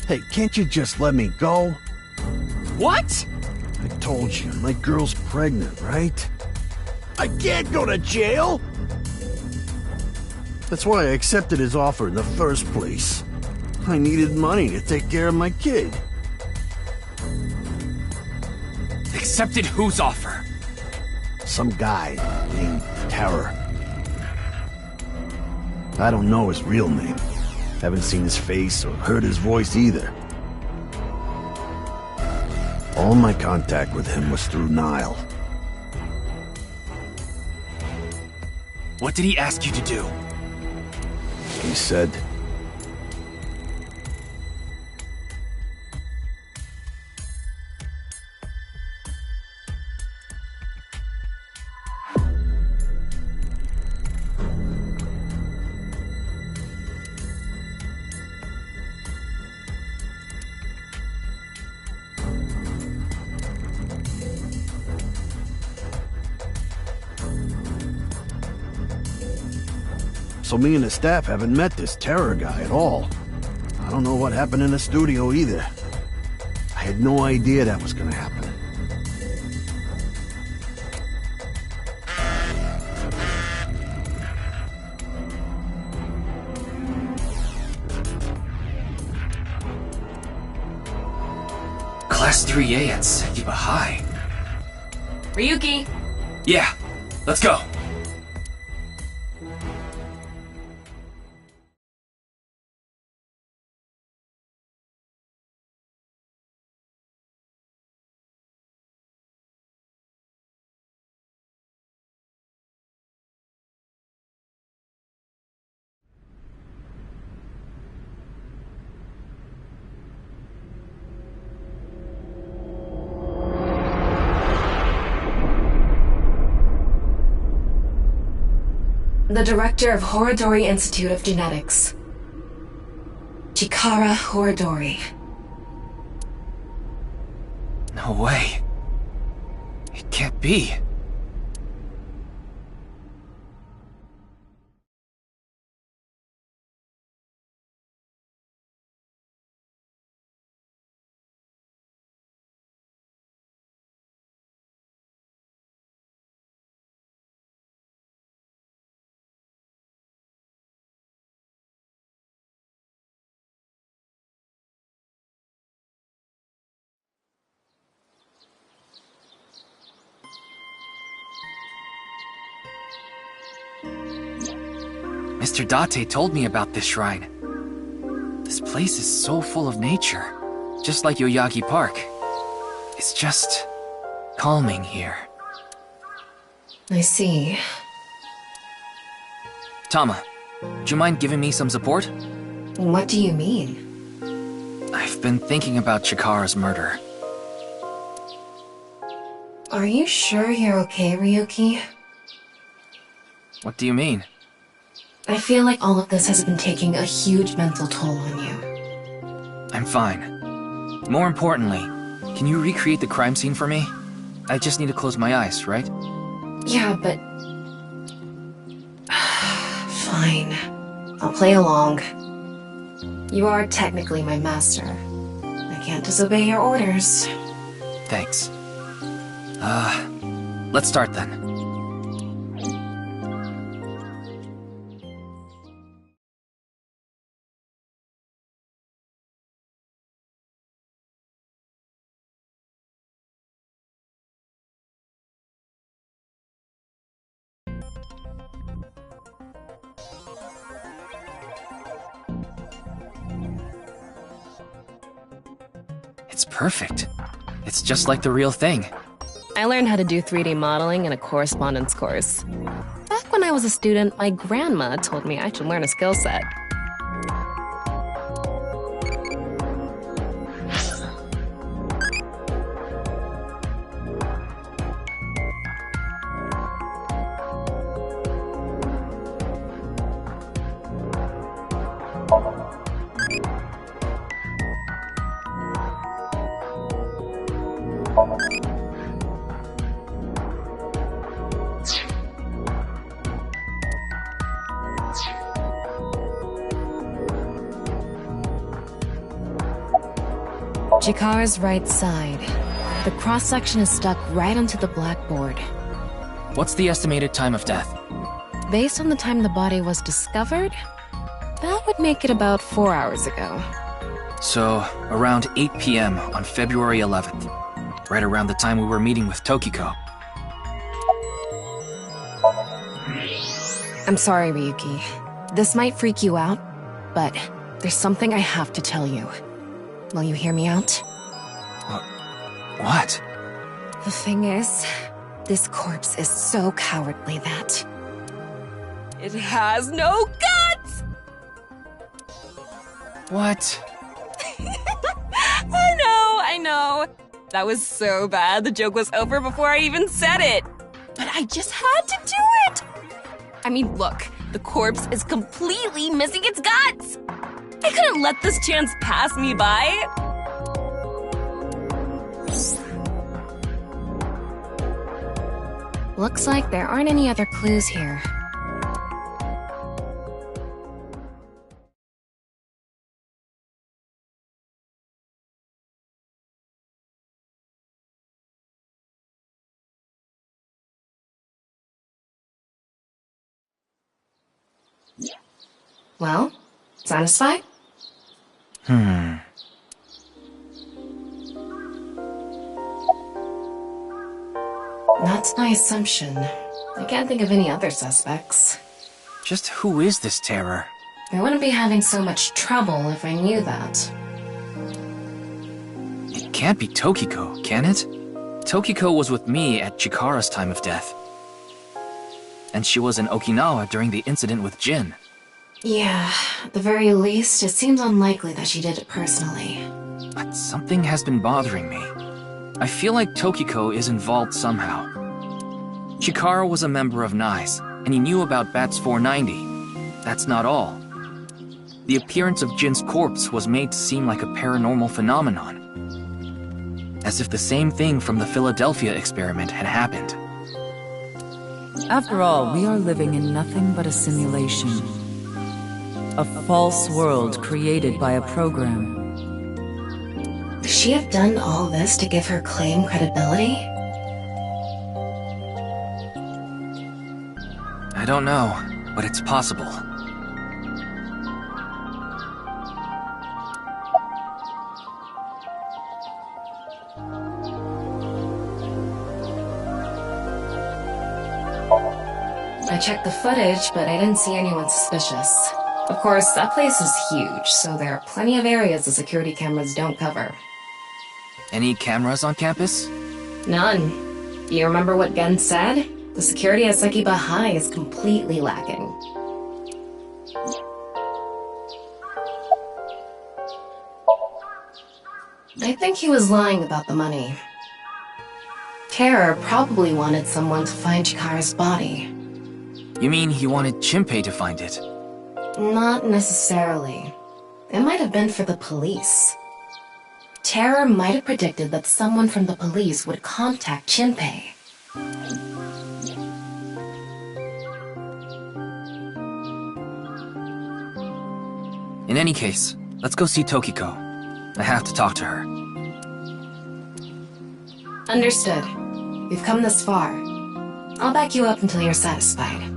S7: Hey, can't you just let me go?
S6: What?
S7: I told you, my girl's pregnant, right? I can't go to jail! That's why I accepted his offer in the first place. I needed money to take care of my kid.
S6: Accepted whose offer?
S7: Some guy named Terror. I don't know his real name. Haven't seen his face or heard his voice either. All my contact with him was through Nile.
S6: What did he ask you to do?
S7: He said... So me and the staff haven't met this Terror guy at all. I don't know what happened in the studio either. I had no idea that was gonna happen.
S6: Class 3A at Sekiba High.
S5: Ryuki!
S6: Yeah, let's go.
S5: The director of Horodori Institute of Genetics. Chikara Horodori.
S6: No way. It can't be. Mr. Date told me about this shrine. This place is so full of nature, just like Yoyagi Park. It's just calming here.
S5: I see.
S6: Tama, do you mind giving me some support?
S5: What do you mean?
S6: I've been thinking about Chikara's murder.
S5: Are you sure you're okay, Ryuki?
S6: What do you mean?
S5: I feel like all of this has been taking a huge mental toll on you.
S6: I'm fine. More importantly, can you recreate the crime scene for me? I just need to close my eyes, right?
S5: Yeah, but... Fine. I'll play along. You are technically my master. I can't disobey your orders.
S6: Thanks. Let's start then. It's perfect. It's just like the real thing.
S9: I learned how to do 3D modeling in a correspondence course. Back when I was a student, my grandma told me I should learn a skill set.
S12: Chikara's right side. The cross-section is stuck right onto the blackboard.
S6: What's the estimated time of death?
S12: Based on the time the body was discovered, that would make it about 4 hours ago.
S6: So, around 8 p.m. on February 11th. Right around the time we were meeting with Tokiko.
S12: I'm sorry, Ryuki. This might freak you out, but there's something I have to tell you. Will you hear me out?
S6: What?
S12: The thing is, this corpse is so cowardly that it has no guts!
S6: What?
S12: I know. That was so bad, the joke was over before I even said it. But I just had to do it! I mean, look, the corpse is completely missing its guts! I couldn't let this chance pass me by. Looks like there aren't any other clues here. Well, satisfied? That's my assumption. I can't think of any other suspects.
S6: Just who is this terror?
S5: I wouldn't be having so much trouble if I knew that.
S6: It can't be Tokiko, can it? Tokiko was with me at Chikara's time of death. And she was in Okinawa during the incident with Jin.
S5: Yeah, at the very least, it seems unlikely that she did it personally.
S6: But something has been bothering me. I feel like Tokiko is involved somehow. Chikara was a member of NICE, and he knew about Bats 490. That's not all. The appearance of Jin's corpse was made to seem like a paranormal phenomenon. As if the same thing from the Philadelphia experiment had happened.
S17: After all, we are living in nothing but a simulation. A false world created by a program.
S5: Could she have done all this to give her claim credibility?
S6: I don't know, but it's possible.
S5: I checked the footage, but I didn't see anyone suspicious. Of course, that place is huge, so there are plenty of areas the security cameras don't cover.
S6: Any cameras on campus?
S5: None. You remember what Gen said? The security at Sekiba High is completely lacking. I think he was lying about the money. Terror probably wanted someone to find Chikara's body.
S6: You mean he wanted Chimpei to find it?
S5: Not necessarily. It might have been for the police. Terror might have predicted that someone from the police would contact Chimpei.
S6: In any case, let's go see Tokiko. I have to talk to her.
S5: Understood. We've come this far. I'll back you up until you're satisfied.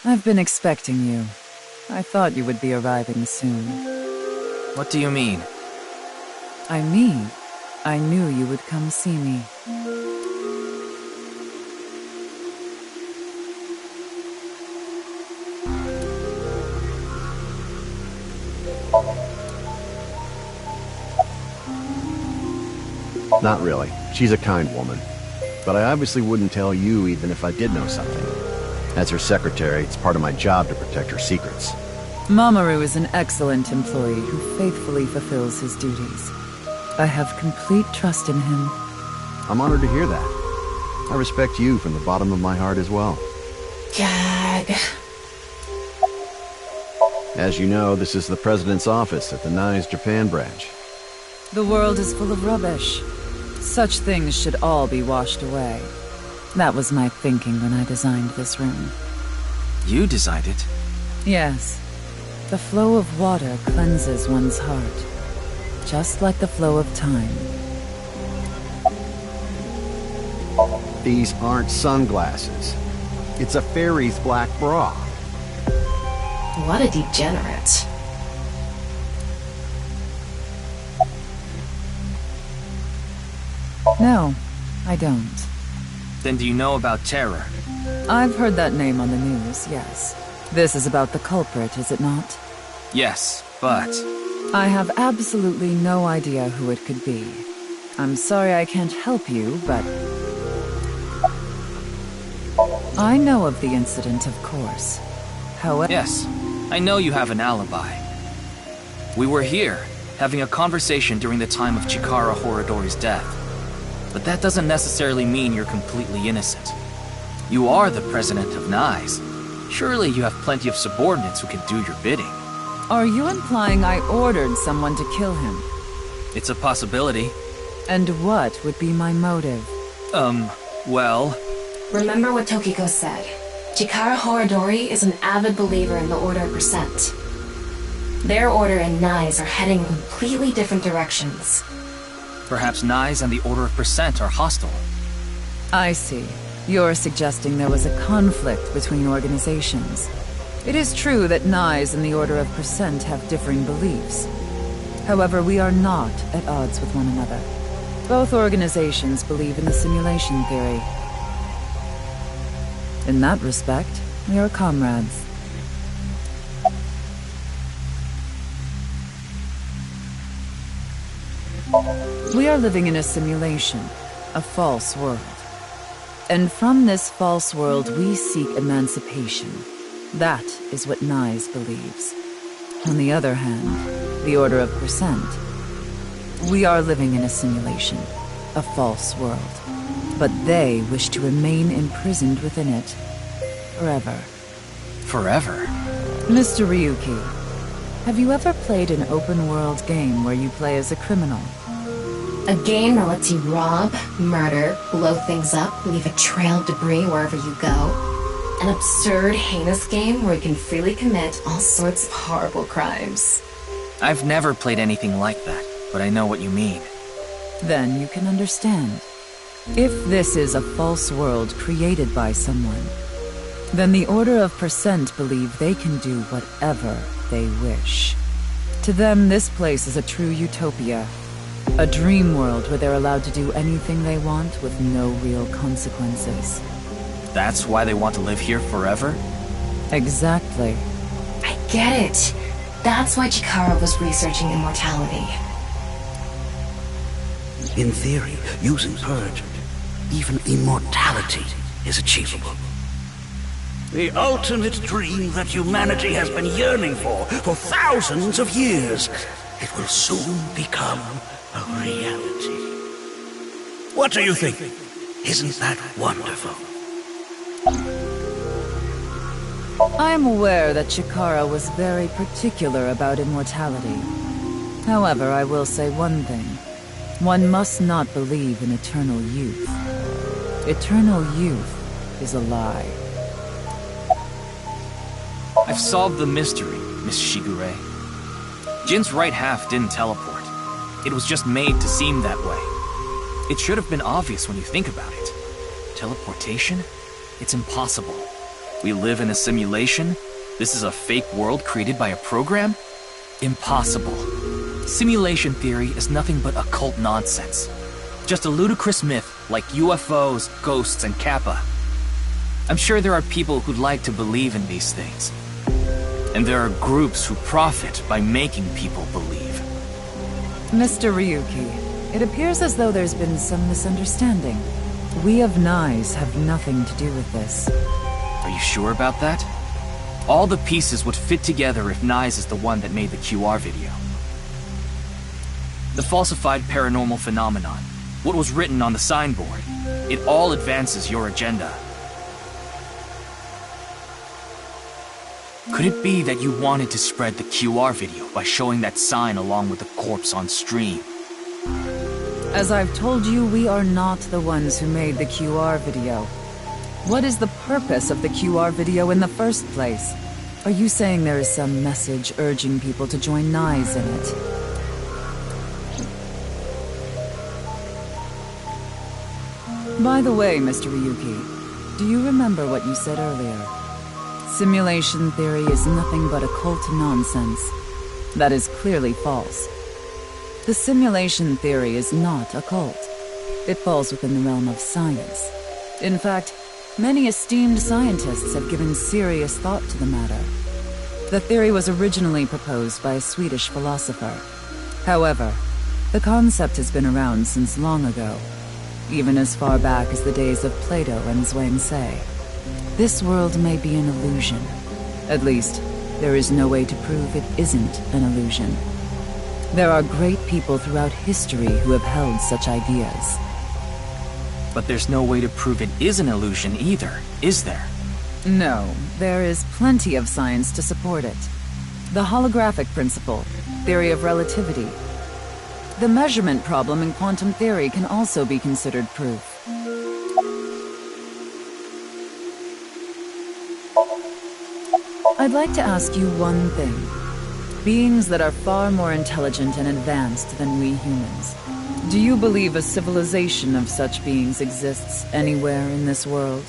S17: I've been expecting you. I thought you would be arriving soon.
S6: What do you mean?
S17: I mean, I knew you would come see me.
S7: Not really. She's a kind woman. but I obviously wouldn't tell you even if I did know something. As her secretary, it's part of my job to protect her secrets.
S17: Mamoru is an excellent employee who faithfully fulfills his duties. I have complete trust in him.
S7: I'm honored to hear that. I respect you from the bottom of my heart as well.
S5: Gag.
S7: As you know, this is the President's office at the NICE Japan branch.
S17: The world is full of rubbish. Such things should all be washed away. That was my thinking when I designed this room.
S6: You designed it?
S17: Yes. The flow of water cleanses one's heart, just like the flow of time.
S7: These aren't sunglasses. It's a fairy's black bra.
S5: What a degenerate.
S17: No, I don't.
S6: Then do you know about Terror?
S17: I've heard that name on the news, yes. This is about the culprit, is it not?
S6: Yes, but...
S17: I have absolutely no idea who it could be. I'm sorry I can't help you, but... I know of the incident, of course. However...
S6: Yes, I know you have an alibi. We were here, having a conversation during the time of Chikara Horadori's death. But that doesn't necessarily mean you're completely innocent. You are the president of NICE. Surely you have plenty of subordinates who can do your bidding.
S17: Are you implying I ordered someone to kill him?
S6: It's a possibility.
S17: And what would be my motive?
S6: Well...
S5: Remember what Tokiko said. Chikara Horadori is an avid believer in the Order of Percent. Their order and NICE are heading in completely different directions.
S6: Perhaps NICE and the Order of Percent are hostile.
S17: I see. You're suggesting there was a conflict between organizations. It is true that NICE and the Order of Percent have differing beliefs. However, we are not at odds with one another. Both organizations believe in the simulation theory. In that respect, we are comrades. We are living in a simulation, a false world. And from this false world, we seek emancipation. That is what NICE believes. On the other hand, the Order of Percent. We are living in a simulation, a false world. But they wish to remain imprisoned within it. Forever.
S6: Forever?
S17: Mr. Ryuki, have you ever played an open-world game where you play as a criminal?
S5: A game that lets you rob, murder, blow things up, leave a trail of debris wherever you go. An absurd, heinous game where you can freely commit all sorts of horrible crimes.
S6: I've never played anything like that, but I know what you mean.
S17: Then you can understand. If this is a false world created by someone, then the Order of Percent believe they can do whatever they wish. To them, this place is a true utopia. A dream world where they're allowed to do anything they want with no real consequences.
S6: That's why they want to live here forever?
S17: Exactly.
S5: I get it. That's why Chikara was researching immortality.
S11: In theory, using Purge, even immortality is achievable. The ultimate dream that humanity has been yearning for thousands of years. It will soon become a reality. What do you think? Isn't that wonderful?
S17: I am aware that Chikara was very particular about immortality. However, I will say one thing. One must not believe in eternal youth. Eternal youth is a lie.
S6: I've solved the mystery, Miss Shigure. Jin's right half didn't teleport. It was just made to seem that way. It should have been obvious when you think about it. Teleportation? It's impossible. We live in a simulation? This is a fake world created by a program? Impossible. Simulation theory is nothing but occult nonsense. Just a ludicrous myth like UFOs, ghosts, and Kappa. I'm sure there are people who'd like to believe in these things. And there are groups who profit by making people believe.
S17: Mr. Ryuki, it appears as though there's been some misunderstanding. We of Nyes have nothing to do with this.
S6: Are you sure about that? All the pieces would fit together if Nyes is the one that made the QR video. The falsified paranormal phenomenon, what was written on the signboard, it all advances your agenda. Could it be that you wanted to spread the QR video by showing that sign along with the corpse on stream?
S17: As I've told you, we are not the ones who made the QR video. What is the purpose of the QR video in the first place? Are you saying there is some message urging people to join Nyes in it? By the way, Mr. Ryuki, do you remember what you said earlier? Simulation theory is nothing but occult nonsense. That is clearly false. The simulation theory is not occult. It falls within the realm of science. In fact, many esteemed scientists have given serious thought to the matter. The theory was originally proposed by a Swedish philosopher. However, the concept has been around since long ago, even as far back as the days of Plato and Zhuangzi. This world may be an illusion. At least, there is no way to prove it isn't an illusion. There are great people throughout history who have held such ideas.
S6: But there's no way to prove it is an illusion either, is there?
S17: No, there is plenty of science to support it. The holographic principle, theory of relativity. The measurement problem in quantum theory can also be considered proof. I'd like to ask you one thing. Beings that are far more intelligent and advanced than we humans, do you believe a civilization of such beings exists anywhere in this world?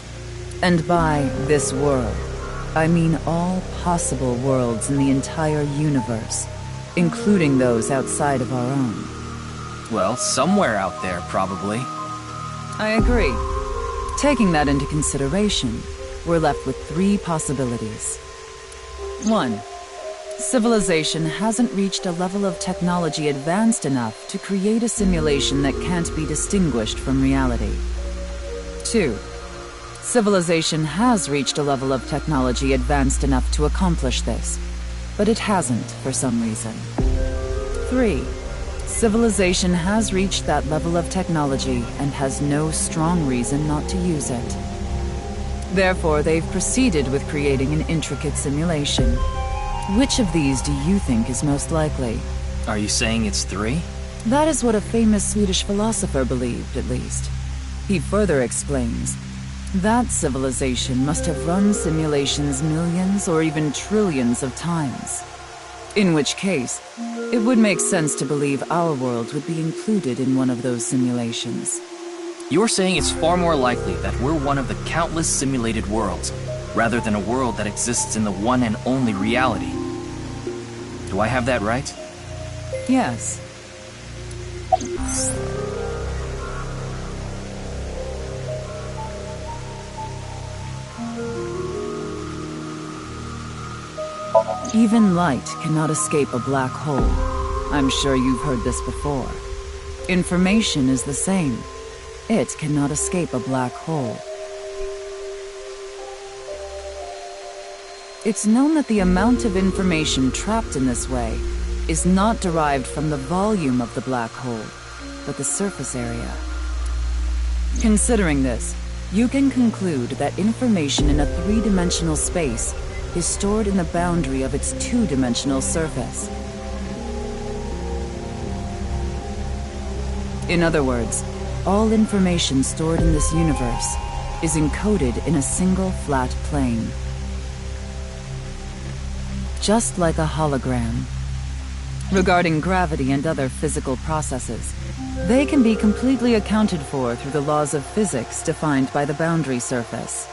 S17: And by this world, I mean all possible worlds in the entire universe, including those outside of our own.
S6: Well, somewhere out there, probably.
S17: I agree. Taking that into consideration, we're left with three possibilities. 1. Civilization hasn't reached a level of technology advanced enough to create a simulation that can't be distinguished from reality. 2. Civilization has reached a level of technology advanced enough to accomplish this, but it hasn't for some reason. 3. Civilization has reached that level of technology and has no strong reason not to use it. Therefore, they've proceeded with creating an intricate simulation. Which of these do you think is most likely?
S6: Are you saying it's 3?
S17: That is what a famous Swedish philosopher believed, at least. He further explains, that civilization must have run simulations millions or even trillions of times. In which case, it would make sense to believe our world would be included in one of those simulations.
S6: You're saying it's far more likely that we're one of the countless simulated worlds, rather than a world that exists in the one and only reality. Do I have that right?
S17: Yes. Even light cannot escape a black hole. I'm sure you've heard this before. Information is the same. It cannot escape a black hole. It's known that the amount of information trapped in this way is not derived from the volume of the black hole, but the surface area. Considering this, you can conclude that information in a three-dimensional space is stored in the boundary of its two-dimensional surface. In other words, all information stored in this universe is encoded in a single flat plane. Just like a hologram. Regarding gravity and other physical processes, they can be completely accounted for through the laws of physics defined by the boundary surface.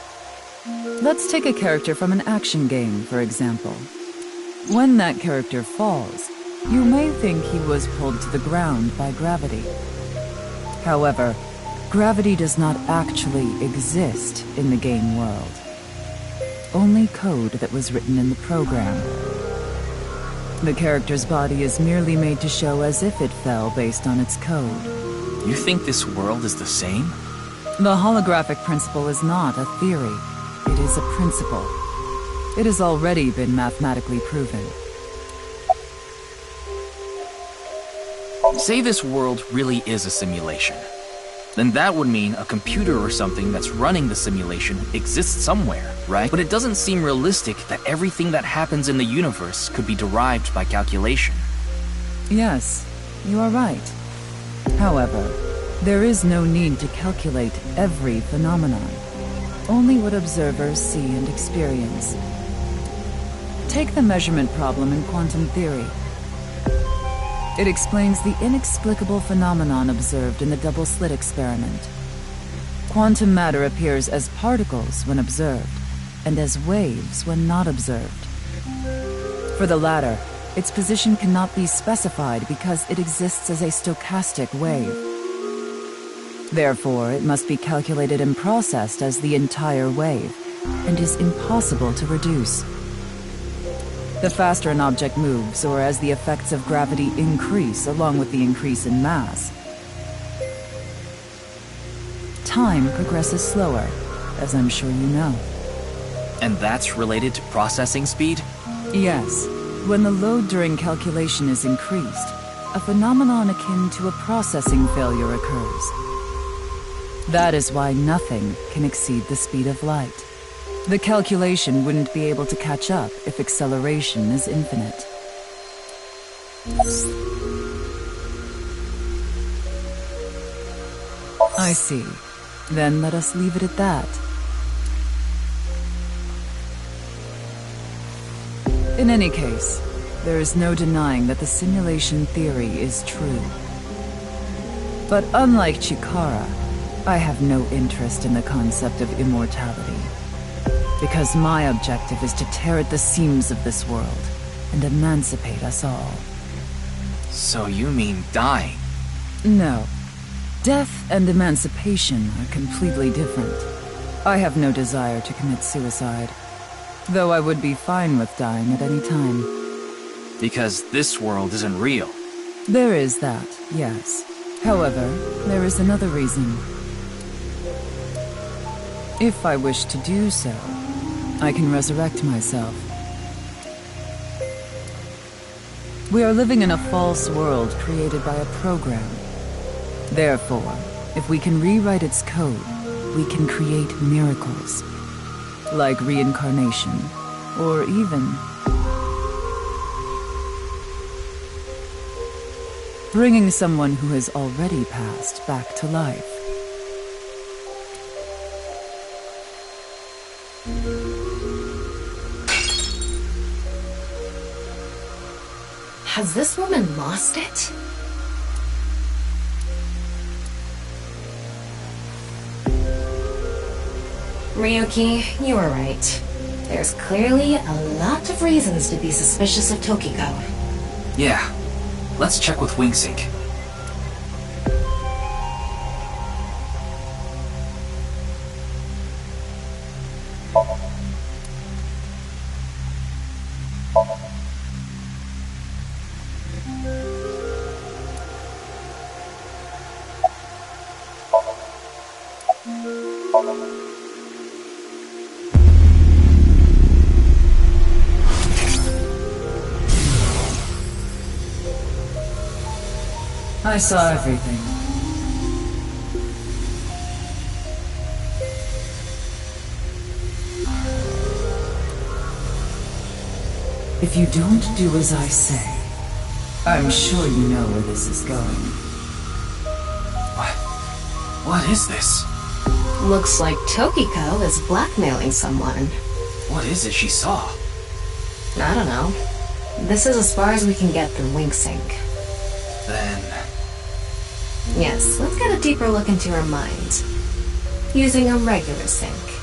S17: Let's take a character from an action game, for example. When that character falls, you may think he was pulled to the ground by gravity. However, gravity does not actually exist in the game world. Only code that was written in the program. The character's body is merely made to show as if it fell based on its code.
S6: You think this world is the same?
S17: The holographic principle is not a theory. It is a principle. It has already been mathematically proven.
S6: Say this world really is a simulation. Then that would mean a computer or something that's running the simulation exists somewhere, right? But it doesn't seem realistic that everything that happens in the universe could be derived by calculation.
S17: Yes, you are right. However, there is no need to calculate every phenomenon. Only what observers see and experience. Take the measurement problem in quantum theory. It explains the inexplicable phenomenon observed in the double-slit experiment. Quantum matter appears as particles when observed, and as waves when not observed. For the latter, its position cannot be specified because it exists as a stochastic wave. Therefore, it must be calculated and processed as the entire wave, and is impossible to reduce. The faster an object moves, or as the effects of gravity increase along with the increase in mass, time progresses slower, as I'm sure you know.
S6: And that's related to processing speed?
S17: Yes. When the load during calculation is increased, a phenomenon akin to a processing failure occurs. That is why nothing can exceed the speed of light. The calculation wouldn't be able to catch up if acceleration is infinite. I see. Then let us leave it at that. In any case, there is no denying that the simulation theory is true. But unlike Chikara, I have no interest in the concept of immortality. Because my objective is to tear at the seams of this world and emancipate us all.
S6: So you mean dying?
S17: No. Death and emancipation are completely different. I have no desire to commit suicide, though I would be fine with dying at any time.
S6: Because this world isn't real.
S17: There is that, yes. However, there is another reason. If I wish to do so, I can resurrect myself. We are living in a false world created by a program. Therefore, if we can rewrite its code, we can create miracles. Like reincarnation, or even bringing someone who has already passed back to life.
S5: Has this woman lost it? Ryuki, you were right. There's clearly a lot of reasons to be suspicious of Tokiko.
S6: Yeah. Let's check with WingSync.
S17: I saw everything. If you don't do as I say, I'm sure you know where this is going.
S6: What is this?
S5: Looks like Tokiko is blackmailing someone.
S6: What is it she saw?
S5: I don't know. This is as far as we can get through WingSync.
S6: Then...
S5: Yes, let's get a deeper look into her mind. Using a regular sync.